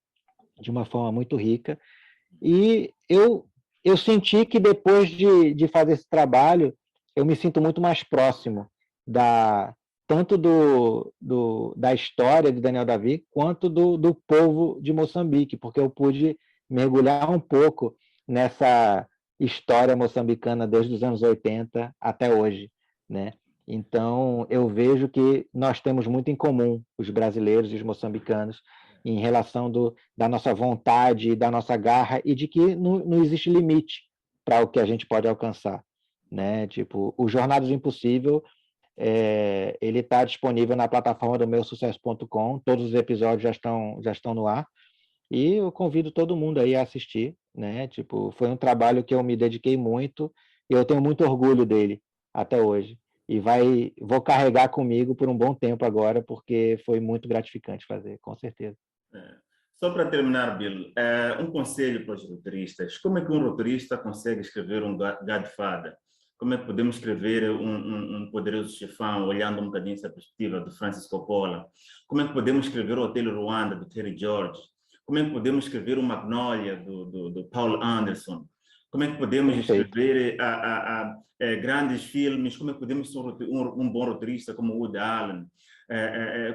de uma forma muito rica. E eu senti que depois de fazer esse trabalho, eu me sinto muito mais próximo tanto da história de Daniel Davi, quanto do povo de Moçambique, porque eu pude mergulhar um pouco nessa história moçambicana desde os anos 80 até hoje, né? Então, eu vejo que nós temos muito em comum, os brasileiros e os moçambicanos, em relação da nossa vontade, da nossa garra, e de que não existe limite para o que a gente pode alcançar, né? Tipo, o Jornadas do Impossível, ele está disponível na plataforma do meusucesso.com, todos os episódios já estão no ar, e eu convido todo mundo aí a assistir, né? Tipo, foi um trabalho que eu me dediquei muito, e eu tenho muito orgulho dele até hoje. E vou carregar comigo por um bom tempo agora, porque foi muito gratificante fazer, com certeza. Só para terminar, Bill, um conselho para os roteiristas. Como é que um roteirista consegue escrever um Godfather? Como é que podemos escrever um Poderoso Chefão, olhando um bocadinho essa perspectiva do Francis Coppola? Como é que podemos escrever o Hotel Ruanda, do Terry George? Como é que podemos escrever o Magnolia, do Paul Anderson? Como é que podemos escrever grandes filmes? Como é que podemos ser um bom roteirista como Woody Allen?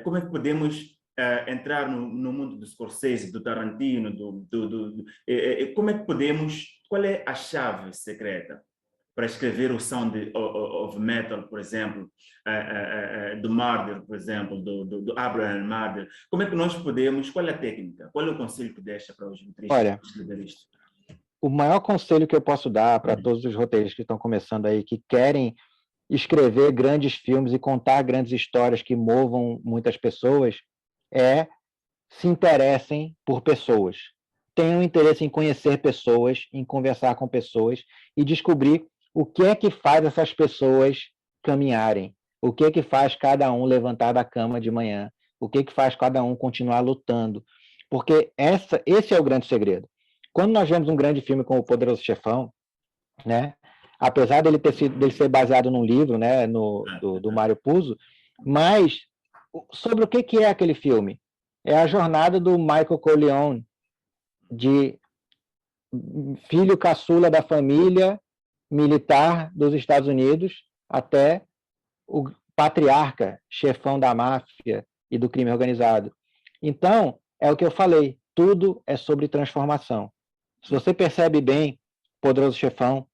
Como é que podemos entrar no mundo do Scorsese, do Tarantino, como é que podemos, qual é a chave secreta para escrever o Sound of Metal, por exemplo, do Marder, por exemplo, do Abraham Marder? Como é que nós podemos, qual é a técnica? Qual é o conselho que deixa para os roteiristas escrever isto? O maior conselho que eu posso dar para todos os roteiristas que estão começando aí, que querem escrever grandes filmes e contar grandes histórias que movam muitas pessoas, se interessem por pessoas. Tenham interesse em conhecer pessoas, em conversar com pessoas e descobrir o que é que faz essas pessoas caminharem, o que é que faz cada um levantar da cama de manhã, o que é que faz cada um continuar lutando. Porque esse é o grande segredo. Quando nós vemos um grande filme como O Poderoso Chefão, né, apesar dele ser baseado num livro, né, do Mário Puzo, mas sobre o que é aquele filme? É a jornada do Michael Corleone, de filho caçula da família militar dos Estados Unidos até o patriarca, chefão da máfia e do crime organizado. Então, é o que eu falei, tudo é sobre transformação. Se você percebe bem, Poderoso Chefão,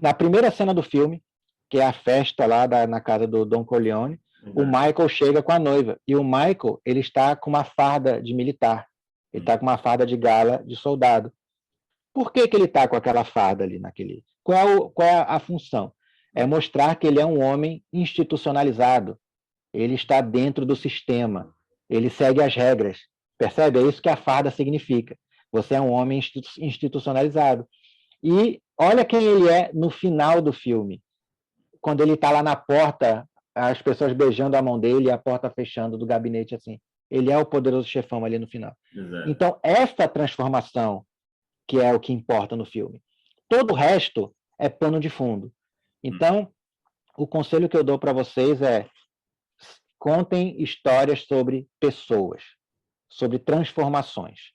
na primeira cena do filme, que é a festa lá na casa do Don Corleone, o Michael chega com a noiva. E o Michael, ele está com uma farda de militar. Ele está com uma farda de gala de soldado. Por que ele está com aquela farda ali naquele? Qual é a função? É mostrar que ele é um homem institucionalizado. Ele está dentro do sistema. Ele segue as regras. Percebe? É isso que a farda significa. Você é um homem institucionalizado. E olha quem ele é no final do filme. Quando ele está lá na porta, as pessoas beijando a mão dele e a porta fechando do gabinete assim. Ele é o poderoso chefão ali no final. Exato. Então, essa transformação que é o que importa no filme. Todo o resto é pano de fundo. Então, o conselho que eu dou para vocês é: contem histórias sobre pessoas, sobre transformações.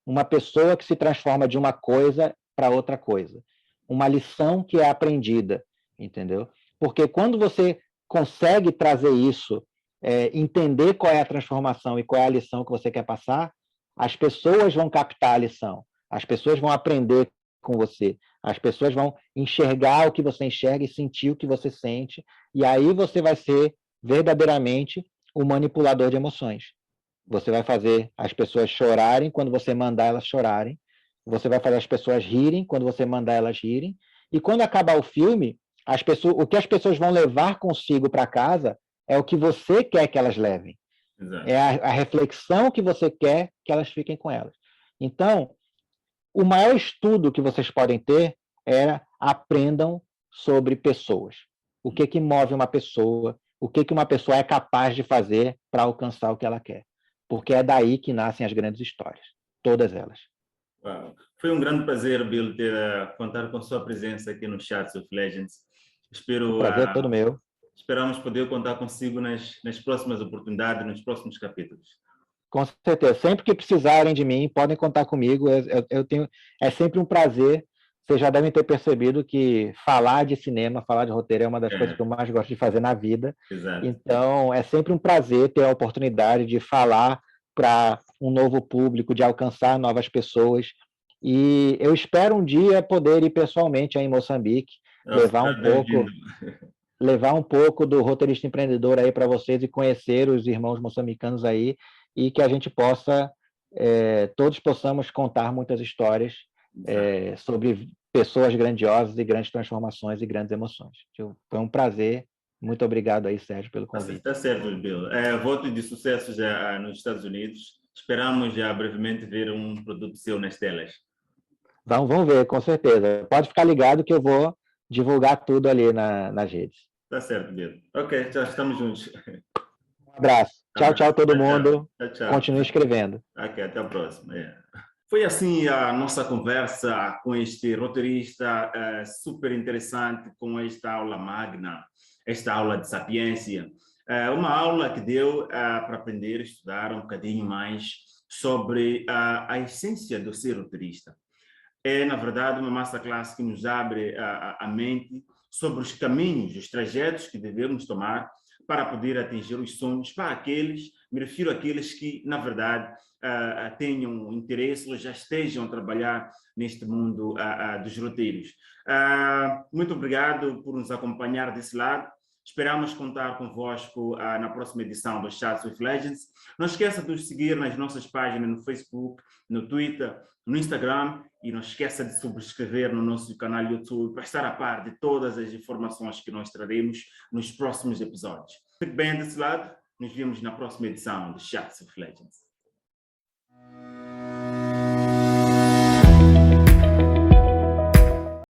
uma pessoa que se transforma de uma coisa para outra coisa, uma lição que é aprendida, entendeu? Porque quando você consegue trazer isso, entender qual é a transformação e qual é a lição que você quer passar, as pessoas vão captar a lição, as pessoas vão aprender com você, as pessoas vão enxergar o que você enxerga e sentir o que você sente, e aí você vai ser verdadeiramente o manipulador de emoções. Você vai fazer as pessoas chorarem quando você mandar elas chorarem, você vai fazer as pessoas rirem quando você mandar elas rirem, e quando acabar o filme, o que as pessoas vão levar consigo para casa é o que você quer que elas levem. Exato. É a reflexão que você quer que elas fiquem com elas. Então, o maior estudo que vocês podem ter é aprendam sobre pessoas. O que move uma pessoa, o que uma pessoa é capaz de fazer para alcançar o que ela quer. Porque é daí que nascem as grandes histórias, todas elas. Uau. Foi um grande prazer, Bill, contar com sua presença aqui no Chats of Legends. O prazer é todo meu. Esperamos poder contar consigo nas próximas oportunidades, nos próximos capítulos. Com certeza. Sempre que precisarem de mim, podem contar comigo. É sempre um prazer. Vocês já devem ter percebido que falar de cinema, falar de roteiro é uma das coisas que eu mais gosto de fazer na vida. Exato. Então, é sempre um prazer ter a oportunidade de falar para um novo público, de alcançar novas pessoas. E eu espero um dia poder ir pessoalmente aí em Moçambique, levar um pouco do roteirista empreendedor aí para vocês e conhecer os irmãos moçambicanos aí, e que a gente possa, todos possamos contar muitas histórias sobre pessoas grandiosas e grandes transformações e grandes emoções. Foi um prazer. Muito obrigado aí, Sérgio, pelo convite. Está certo, Bill. Voto de sucesso já nos Estados Unidos. Esperamos já brevemente ver um produto seu nas telas. Vamos ver, com certeza. Pode ficar ligado que eu vou divulgar tudo ali nas redes. Tá certo, Bill. Ok, já estamos juntos. Um abraço. Tchau, tchau, todo mundo. Tchau. Continue escrevendo. Ok, até a próxima. Foi assim a nossa conversa com este roteirista super interessante, com esta aula magna, esta aula de sapiência. Uma aula que deu para aprender, estudar um bocadinho mais sobre a essência do ser roteirista. É, na verdade, uma masterclass que nos abre a mente sobre os caminhos, os trajetos que devemos tomar para poder atingir os sonhos, para aqueles, me refiro àqueles que, na verdade, tenham interesse ou já estejam a trabalhar neste mundo dos roteiros. Muito obrigado por nos acompanhar desse lado. Esperamos contar convosco na próxima edição do Chats with Legends. Não esqueça de nos seguir nas nossas páginas no Facebook, no Twitter, no Instagram, e não esqueça de subscrever no nosso canal YouTube para estar a par de todas as informações que nós traremos nos próximos episódios. Fique bem desse lado. Nos vemos na próxima edição do Chats with Legends.